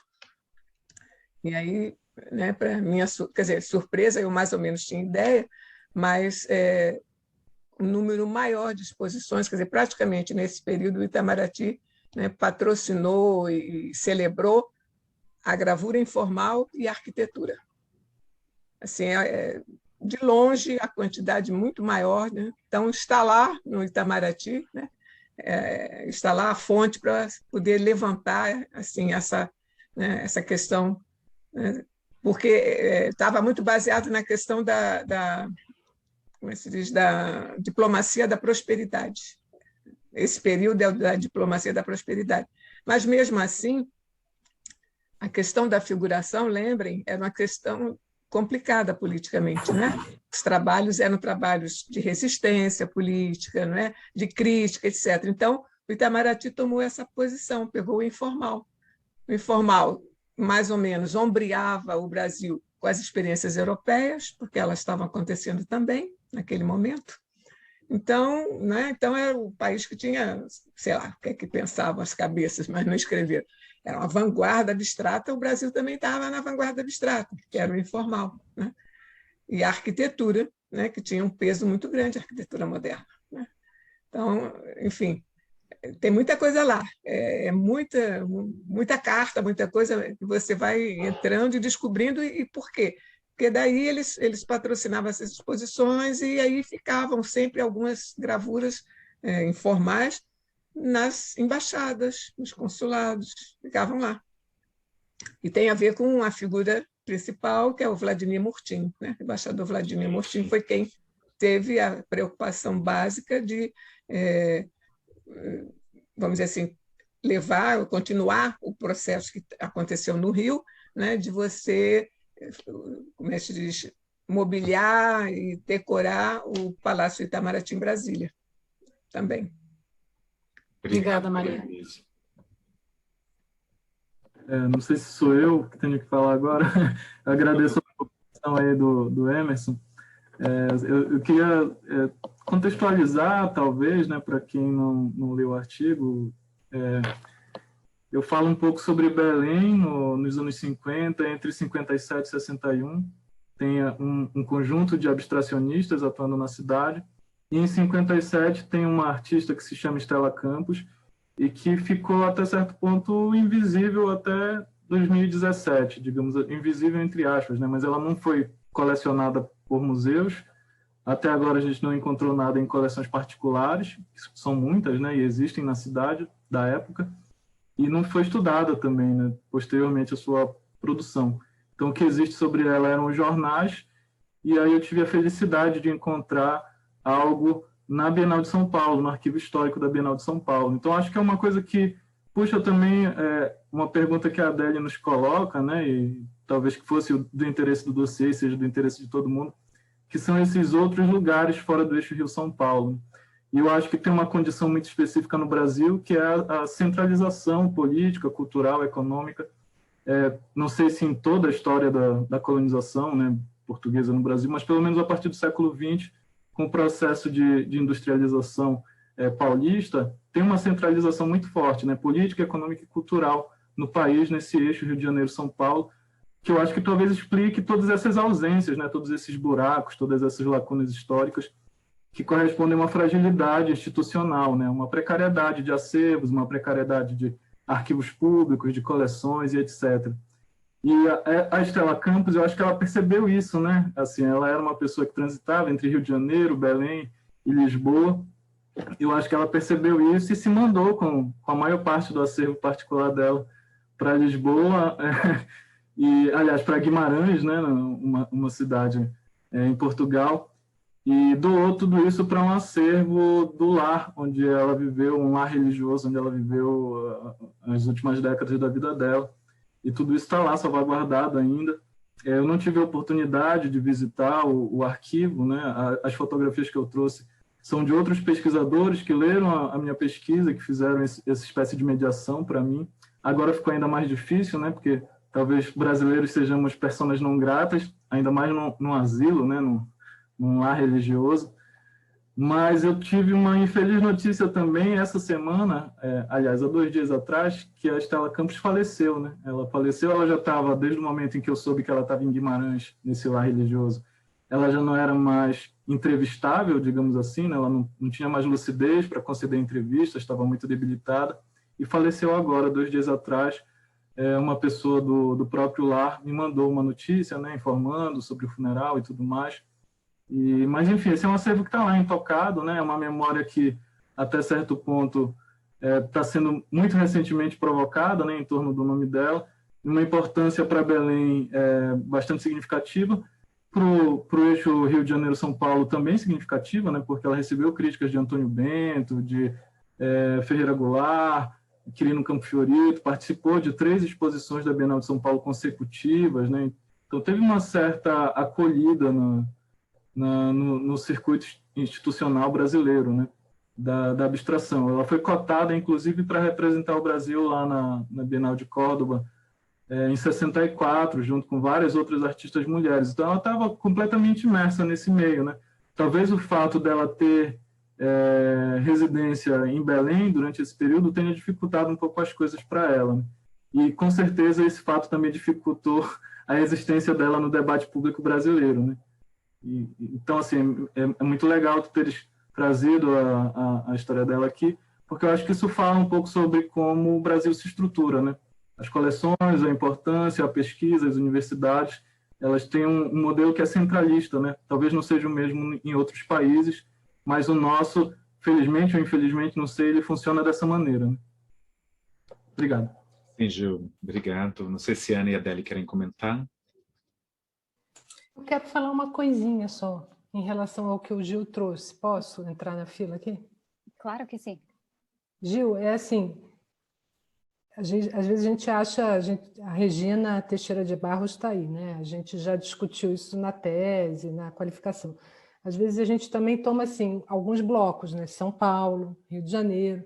E aí, né, para minha surpresa, eu mais ou menos tinha ideia, mas um número maior de exposições, quer dizer, praticamente nesse período o Itamaraty, né, patrocinou e celebrou a gravura informal e a arquitetura. Assim, de longe, a quantidade muito maior, né? Então, está lá no Itamaraty, né? Está lá a fonte para poder levantar assim, essa questão, né? Porque estava muito baseado na questão como se diz, da diplomacia da prosperidade. Esse período é o da diplomacia da prosperidade. Mas, mesmo assim, a questão da figuração, lembrem, era uma questão complicada politicamente, né? Os trabalhos eram trabalhos de resistência política, não é? De crítica, etc. Então, o Itamaraty tomou essa posição, pegou o informal. O informal, mais ou menos, ombreava o Brasil com as experiências europeias, porque elas estavam acontecendo também naquele momento. Então, né? Então era o país que tinha, sei lá, o que é que pensavam as cabeças, mas não escreveram. Era uma vanguarda abstrata, o Brasil também estava na vanguarda abstrata, que era o informal, né? E a arquitetura, né, que tinha um peso muito grande, a arquitetura moderna, né? Então, enfim, tem muita coisa lá, muita carta, muita coisa que você vai entrando e descobrindo, e por quê? Porque daí eles patrocinavam essas exposições e aí ficavam sempre algumas gravuras informais nas embaixadas, nos consulados, ficavam lá. E tem a ver com a figura principal, que é o Vladimir Murtin, né? O embaixador Vladimir Murtin foi quem teve a preocupação básica de, vamos dizer assim, continuar o processo que aconteceu no Rio, né? De você, como é que se diz, mobiliar e decorar o Palácio Itamaraty em Brasília também. Obrigada, Maria. Não sei se sou eu que tenho que falar agora. Eu agradeço a participação aí do Emerson. Eu queria contextualizar, talvez, né, para quem não leu o artigo. Eu falo um pouco sobre Belém nos anos 50, entre 57 e 61. Tem um conjunto de abstracionistas atuando na cidade. E em 57 tem uma artista que se chama Stella Campos e que ficou até certo ponto invisível até 2017, digamos, invisível entre aspas, né? Mas ela não foi colecionada por museus. Até agora a gente não encontrou nada em coleções particulares, que são muitas, né? E existem na cidade da época. E não foi estudada também, né? Posteriormente a sua produção. Então o que existe sobre ela eram os jornais, e aí eu tive a felicidade de encontrar algo na Bienal de São Paulo, no arquivo histórico da Bienal de São Paulo. Então, acho que é uma coisa que puxa também uma pergunta que a Adélia nos coloca, né, e talvez que fosse do interesse do dossiê, seja do interesse de todo mundo, que são esses outros lugares fora do eixo Rio-São Paulo. E eu acho que tem uma condição muito específica no Brasil, que é a centralização política, cultural, econômica. Não sei se em toda a história da colonização, né, portuguesa no Brasil, mas pelo menos a partir do século XX, com o processo de industrialização paulista, tem uma centralização muito forte, né, política, econômica e cultural no país, nesse eixo Rio de Janeiro-São Paulo, que eu acho que talvez explique todas essas ausências, né, todos esses buracos, todas essas lacunas históricas, que correspondem a uma fragilidade institucional, né, uma precariedade de acervos, uma precariedade de arquivos públicos, de coleções e etc. E a Stella Campos, eu acho que ela percebeu isso, né? Assim, ela era uma pessoa que transitava entre Rio de Janeiro, Belém e Lisboa. Eu acho que ela percebeu isso e se mandou com a maior parte do acervo particular dela para Lisboa, e, aliás, para Guimarães, né? Uma cidade em Portugal, e doou tudo isso para um acervo do lar, onde ela viveu, um lar religioso, onde ela viveu as últimas décadas da vida dela. E tudo isso está lá, salvaguardado ainda. Eu não tive a oportunidade de visitar o arquivo, né? As fotografias que eu trouxe são de outros pesquisadores que leram a minha pesquisa, que fizeram essa espécie de mediação para mim. Agora ficou ainda mais difícil, né? Porque talvez brasileiros sejamos personas não gratas, ainda mais num asilo, né? Num lar religioso. Mas eu tive uma infeliz notícia também essa semana, aliás, há 2 dias atrás, que a Stella Campos faleceu, né? Ela faleceu, ela já estava, desde o momento em que eu soube que ela estava em Guimarães, nesse lar religioso, ela já não era mais entrevistável, digamos assim, né? Ela não tinha mais lucidez para conceder entrevistas, estava muito debilitada, e faleceu agora, 2 dias atrás. Uma pessoa do próprio lar me mandou uma notícia, né, informando sobre o funeral e tudo mais. Mas, enfim, esse é um acervo que está lá intocado, né? É uma memória que, até certo ponto, está sendo muito recentemente provocada, né, em torno do nome dela, uma importância para Belém bastante significativa, para o eixo Rio de Janeiro-São Paulo também significativa, né, porque ela recebeu críticas de Antônio Bento, de Ferreira Goulart, Quirino Campo Fiorito, participou de 3 exposições da Bienal de São Paulo consecutivas, né? Então teve uma certa acolhida no circuito institucional brasileiro, né? Da abstração. Ela foi cotada, inclusive, para representar o Brasil lá na Bienal de Córdoba, em 64, junto com várias outras artistas mulheres. Então ela estava completamente imersa nesse meio, né? Talvez o fato dela ter residência em Belém durante esse período tenha dificultado um pouco as coisas para ela, né? E com certeza esse fato também dificultou a existência dela no debate público brasileiro, né? Então, assim, é muito legal tu teres trazido a história dela aqui, porque eu acho que isso fala um pouco sobre como o Brasil se estrutura, né? As coleções, a importância, a pesquisa, as universidades, elas têm um modelo que é centralista, né? Talvez não seja o mesmo em outros países, mas o nosso, felizmente ou infelizmente, não sei, ele funciona dessa maneira, né? Obrigado. Sim, Gil, obrigado. Não sei se a Ana e a Adélia querem comentar. Eu quero falar uma coisinha só, em relação ao que o Gil trouxe. Posso entrar na fila aqui? Claro que sim. Gil, é assim, às vezes a gente acha, a Regina Teixeira de Barros está aí, né? A gente já discutiu isso na tese, na qualificação. Às vezes a gente também toma assim, alguns blocos, né? São Paulo, Rio de Janeiro,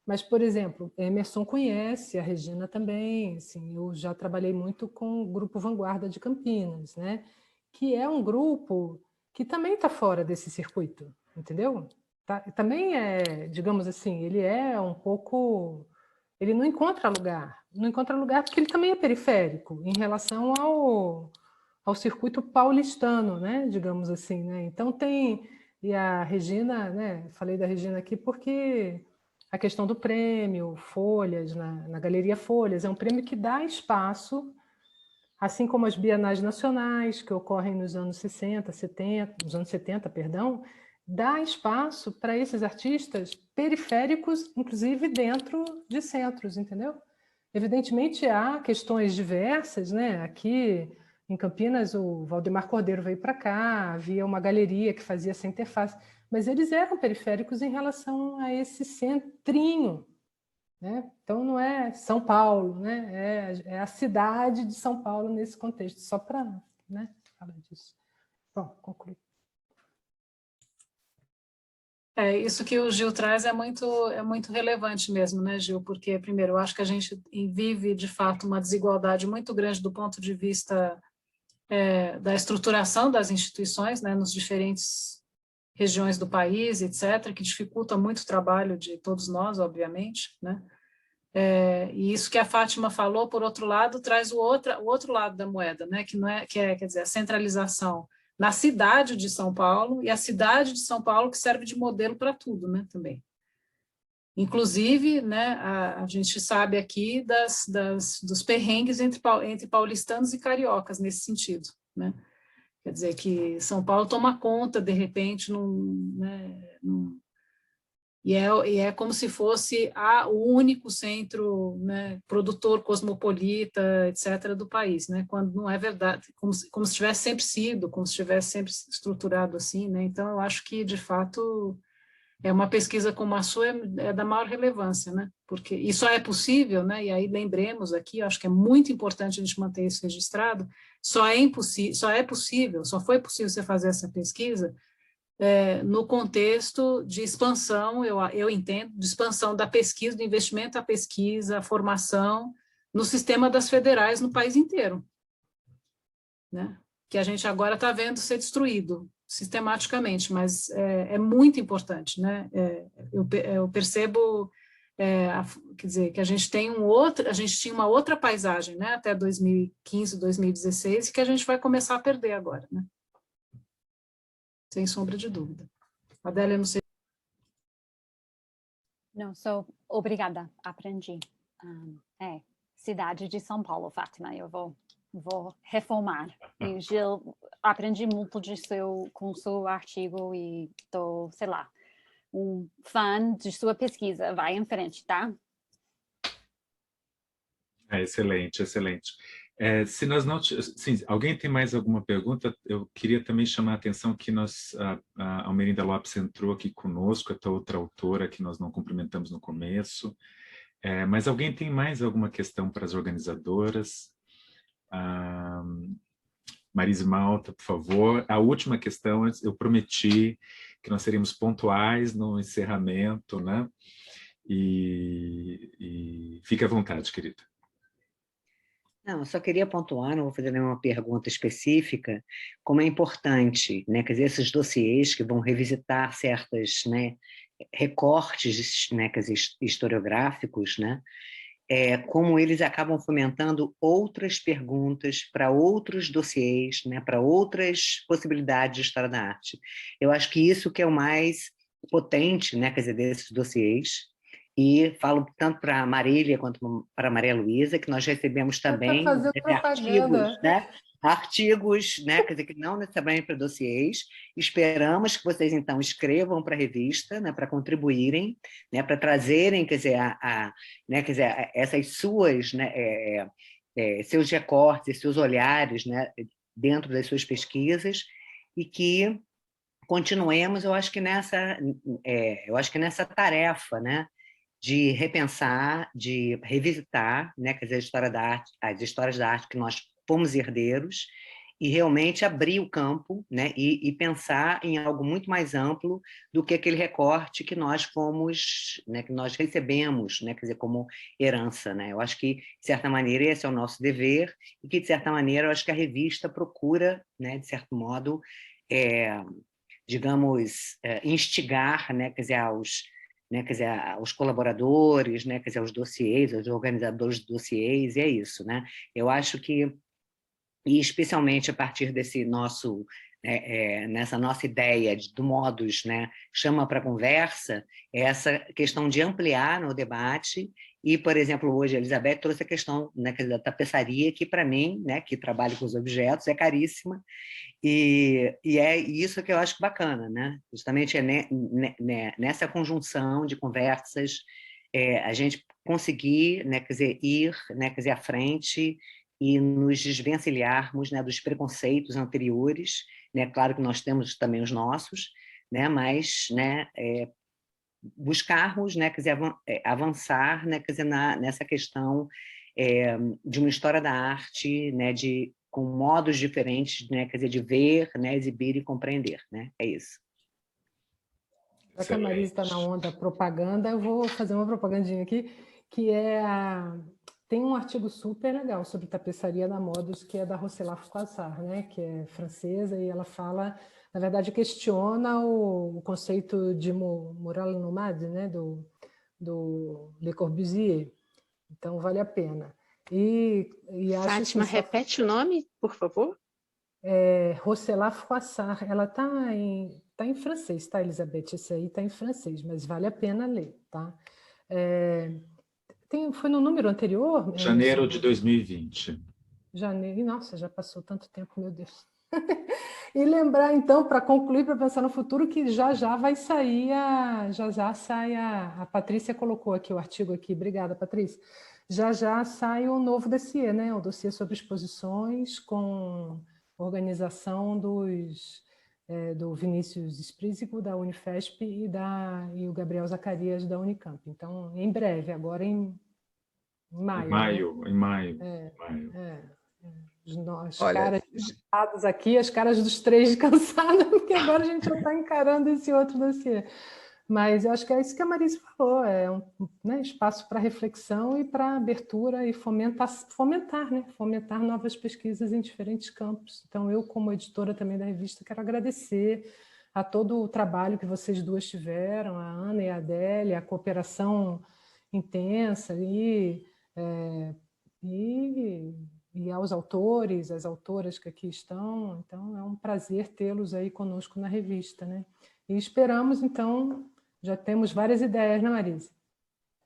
mas, por exemplo, Emerson conhece, a Regina também, assim, eu já trabalhei muito com o Grupo Vanguarda de Campinas, né? Que é um grupo que também está fora desse circuito, entendeu? Também digamos assim, ele é um pouco... Ele não encontra lugar porque ele também é periférico em relação ao circuito paulistano, né? Digamos assim, né? Então e a Regina, né? Falei da Regina aqui porque a questão do prêmio Folhas, na Galeria Folhas, é um prêmio que dá espaço, assim como as bienais nacionais, que ocorrem nos anos 60, 70, nos anos 70, perdão, dá espaço para esses artistas periféricos, inclusive dentro de centros, entendeu? Evidentemente, há questões diversas, né? Aqui em Campinas, o Valdemar Cordeiro veio para cá, havia uma galeria que fazia essa interface, mas eles eram periféricos em relação a esse centrinho, né? Então, não é São Paulo, né? É a cidade de São Paulo nesse contexto, só para, né, falar disso. Bom, concluí. Isso que o Gil traz é muito relevante mesmo, né, Gil? Porque, primeiro, eu acho que a gente vive, de fato, uma desigualdade muito grande do ponto de vista da estruturação das instituições, né, nos diferentes regiões do país, etc., que dificulta muito o trabalho de todos nós, obviamente, né? E isso que a Fátima falou, por outro lado, traz o outro lado da moeda, né, quer dizer, a centralização na cidade de São Paulo, e a cidade de São Paulo que serve de modelo para tudo, né, também. Inclusive, né, a gente sabe aqui dos perrengues entre paulistanos e cariocas nesse sentido, né? Quer dizer, que São Paulo toma conta, de repente, e é como se fosse o único centro, né, produtor cosmopolita, etc., do país, né, quando não é verdade, como se tivesse sempre sido, como se tivesse sempre estruturado assim, né. Então, eu acho que, de fato, uma pesquisa como a sua é da maior relevância, né, porque isso só é possível, né, e aí lembremos aqui, eu acho que é muito importante a gente manter isso registrado, só foi possível você fazer essa pesquisa no contexto de expansão, eu entendo, de expansão da pesquisa, do investimento à pesquisa, à formação, no sistema das federais no país inteiro, né? Que a gente agora está vendo ser destruído sistematicamente, mas é muito importante, né? Eu percebo, quer dizer, que a gente tinha uma outra paisagem, né? Até 2015, 2016, e que a gente vai começar a perder agora, né? sem sombra de dúvida. Adélia, não sei. Não, obrigada, aprendi. Cidade de São Paulo, Fátima, eu vou reformar. E Gil, aprendi muito com seu artigo e estou, sei lá, um fã de sua pesquisa. Vai em frente, tá? Excelente, excelente. Se nós não, sim, alguém tem mais alguma pergunta? Eu queria também chamar a atenção que a Almerinda Lopes entrou aqui conosco, essa outra autora que nós não cumprimentamos no começo. Mas alguém tem mais alguma questão para as organizadoras? Marise Malta, por favor. A última questão, eu prometi que nós seríamos pontuais no encerramento, né? E fique à vontade, querida. Não, eu só queria pontuar, não vou fazer nenhuma pergunta específica, como é importante, né, quer dizer, esses dossiês que vão revisitar certas, né, recortes, né, quer dizer, historiográficos, né, como eles acabam fomentando outras perguntas para outros dossiês, né, para outras possibilidades de história da arte. Eu acho que isso que é o mais potente, né, quer dizer, desses dossiês. E falo tanto para a Marília quanto para a Maria Luísa, que nós recebemos também artigos, né, quer dizer, que não necessariamente para dossiês. Esperamos que vocês, então, escrevam para a revista, né, para contribuírem, né, para trazerem, quer dizer, né, quer dizer, essas suas, né, seus recortes, seus olhares, né, dentro das suas pesquisas, e que continuemos, eu acho que nessa tarefa, né, de repensar, de revisitar, né, quer dizer, a história da arte, as histórias da arte que nós fomos herdeiros, e realmente abrir o campo, né, e pensar em algo muito mais amplo do que aquele recorte que nós fomos, né, que nós recebemos, né, quer dizer, como herança, né? Eu acho que, de certa maneira, esse é o nosso dever, e que, de certa maneira, eu acho que a revista procura, né, de certo modo, digamos, instigar, né, quer dizer, aos colaboradores, né, quer dizer, aos dossiês, aos organizadores de dossiês, e é isso, né? Eu acho que, e especialmente a partir desse nosso, nessa nossa ideia do modus, né, chama para conversa, essa questão de ampliar no debate. E, por exemplo, hoje a Elizabeth trouxe a questão, né, da tapeçaria, que para mim, né, que trabalho com os objetos, é caríssima. E é isso que eu acho bacana, né? Justamente nessa conjunção de conversas, a gente conseguir, né, quer dizer, ir, né, quer dizer, à frente e nos desvencilharmos, né, dos preconceitos anteriores, né? Claro que nós temos também os nossos, né? Mas, né, buscarmos, né, quer dizer, avançar, né, quer dizer, nessa questão de uma história da arte, né, com modos diferentes, né, quer dizer, de ver, né, exibir e compreender, né? É isso. Já que a Marise está na onda propaganda, eu vou fazer uma propagandinha aqui, que tem um artigo super legal sobre tapeçaria da Modus, que é da Rosela Froissart, né, que é francesa, e ela fala, na verdade, questiona o conceito de mural nomade, né, do Le Corbusier. Então, vale a pena. Fátima, repete o nome, por favor? Rosela Froissart. Ela está em francês, tá, Elizabeth? Esse aí está em francês, mas vale a pena ler, tá? Foi no número anterior? Janeiro de 2020. Janeiro. Nossa, já passou tanto tempo, meu Deus. E lembrar, então, para concluir, para pensar no futuro, que já vai sair a Patrícia colocou aqui o artigo aqui. Obrigada, Patrícia. Já sai o novo dossiê, né? O dossiê sobre exposições com organização do Vinícius Sprízico, da Unifesp, e o Gabriel Zacarias, da Unicamp. Então, em breve, agora em maio. Em maio. As caras cansadas aqui, as caras dos três cansadas, porque agora a gente já está encarando esse outro dossiê. Mas eu acho que é isso que a Marise falou, né, espaço para reflexão e para abertura e fomentar, né, fomentar novas pesquisas em diferentes campos. Então, eu, como editora também da revista, quero agradecer a todo o trabalho que vocês duas tiveram, a Ana e a Adélia, a cooperação intensa e e aos autores, às autoras que aqui estão. Então, é um prazer tê-los aí conosco na revista, né? E esperamos, então, já temos várias ideias, né, Marise?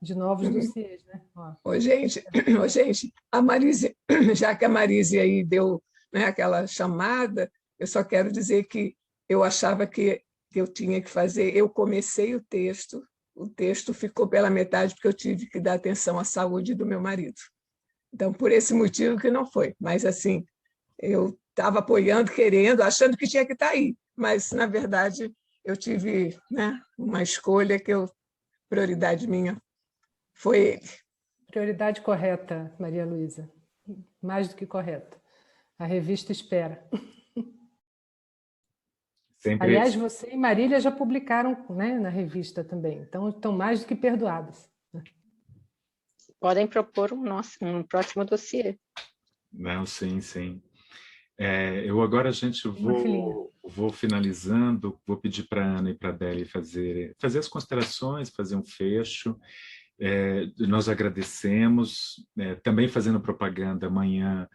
De novos dossiês, né? Ô, gente, a Marise, já que a Marise aí deu, né, aquela chamada, eu só quero dizer que eu achava que eu tinha que fazer, eu comecei o texto ficou pela metade porque eu tive que dar atenção à saúde do meu marido. Então, por esse motivo que não foi. Mas, assim, eu estava apoiando, querendo, achando que tinha que estar aí. Mas, na verdade, eu tive, né, uma escolha prioridade minha foi ele. Prioridade correta, Maria Luísa. Mais do que correta. A revista espera. Sempre. Aliás, você e Marília já publicaram, né, na revista também. Então, estão mais do que perdoadas. Podem propor um próximo dossiê. Não, sim, sim. Eu agora, gente, vou finalizando, vou pedir para a Ana e para a Adélia fazer as considerações, fazer um fecho. Nós agradecemos, também fazendo propaganda, amanhã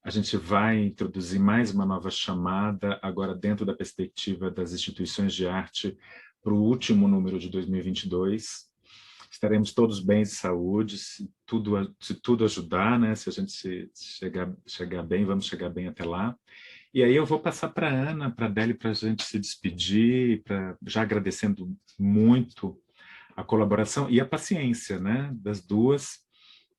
a gente vai introduzir mais uma nova chamada, agora dentro da perspectiva das instituições de arte, para o último número de 2022. Estaremos todos bem de saúde, se tudo ajudar, né? Se a gente chegar bem, vamos chegar bem até lá. E aí eu vou passar para a Ana, para a Adélia, para a gente se despedir, já agradecendo muito a colaboração e a paciência, né, das duas,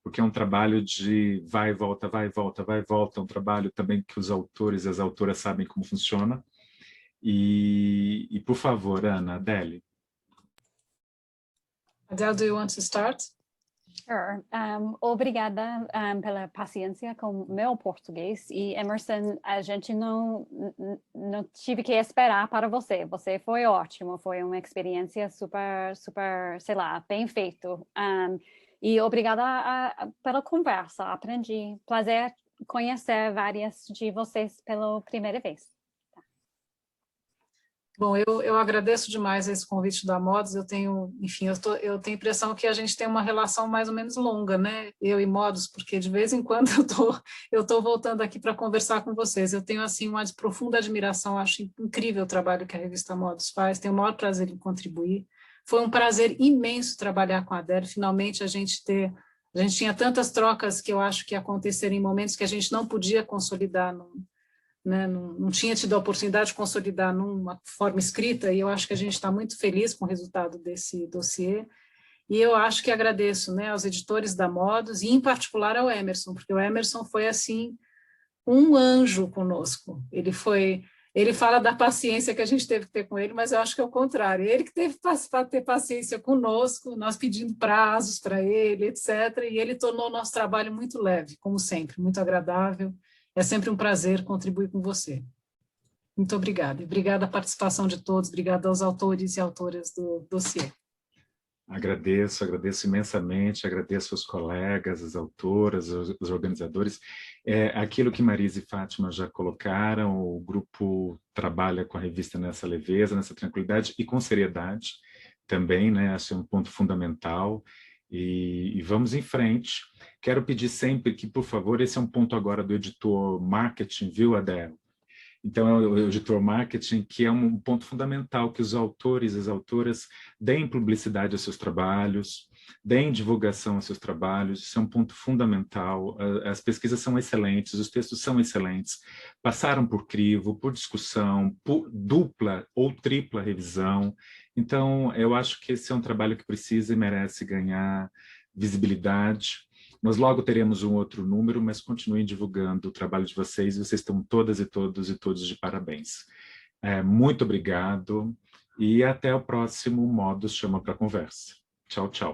porque é um trabalho de vai e volta, vai e volta, vai e volta, é um trabalho também que os autores e as autoras sabem como funciona. E por favor, Ana, Adélia. Adele, do you want to start? Sure. Obrigada pela paciência com o meu português. E, Emerson, a gente não tive que esperar para você. Você foi ótimo, foi uma experiência super, sei lá, bem feito. E obrigada pela conversa, aprendi. Prazer conhecer várias de vocês pela primeira vez. Bom, eu agradeço demais esse convite da Modos. Eu tenho a impressão que a gente tem uma relação mais ou menos longa, né? Eu e Modos, porque de vez em quando eu tô voltando aqui para conversar com vocês. Eu tenho assim uma profunda admiração, acho incrível o trabalho que a revista Modos faz. Tenho o maior prazer em contribuir. Foi um prazer imenso trabalhar com a Adélia. Finalmente a gente tinha tantas trocas que eu acho que aconteceram em momentos que a gente não podia consolidar não tinha tido a oportunidade de consolidar numa forma escrita, e eu acho que a gente está muito feliz com o resultado desse dossiê, e eu acho que agradeço, né, aos editores da Modos, e em particular ao Emerson, porque o Emerson foi, assim, um anjo conosco. Ele fala da paciência que a gente teve que ter com ele, mas eu acho que é o contrário, ele que teve que ter paciência conosco, nós pedindo prazos para ele, etc., e ele tornou o nosso trabalho muito leve, como sempre, muito agradável. É sempre um prazer contribuir com você. Muito obrigada. E obrigada à participação de todos, obrigada aos autores e autoras do dossiê. Agradeço imensamente, agradeço aos colegas, as autoras, os organizadores. Aquilo que Marisa e Fátima já colocaram, o grupo trabalha com a revista nessa leveza, nessa tranquilidade e com seriedade também, né? Acho que é um ponto fundamental. E vamos em frente. Quero pedir sempre que, por favor, esse é um ponto agora do editor marketing, viu, Adele? Então, é o editor marketing, que é um ponto fundamental, que os autores e as autoras deem publicidade aos seus trabalhos, deem divulgação aos seus trabalhos, isso é um ponto fundamental. As pesquisas são excelentes, os textos são excelentes, passaram por crivo, por discussão, por dupla ou tripla revisão. Então, eu acho que esse é um trabalho que precisa e merece ganhar visibilidade. Nós logo teremos um outro número, mas continuem divulgando o trabalho de vocês. Vocês estão todas e todos de parabéns. Muito obrigado e até o próximo Modos Chama para Conversa. Tchau, tchau.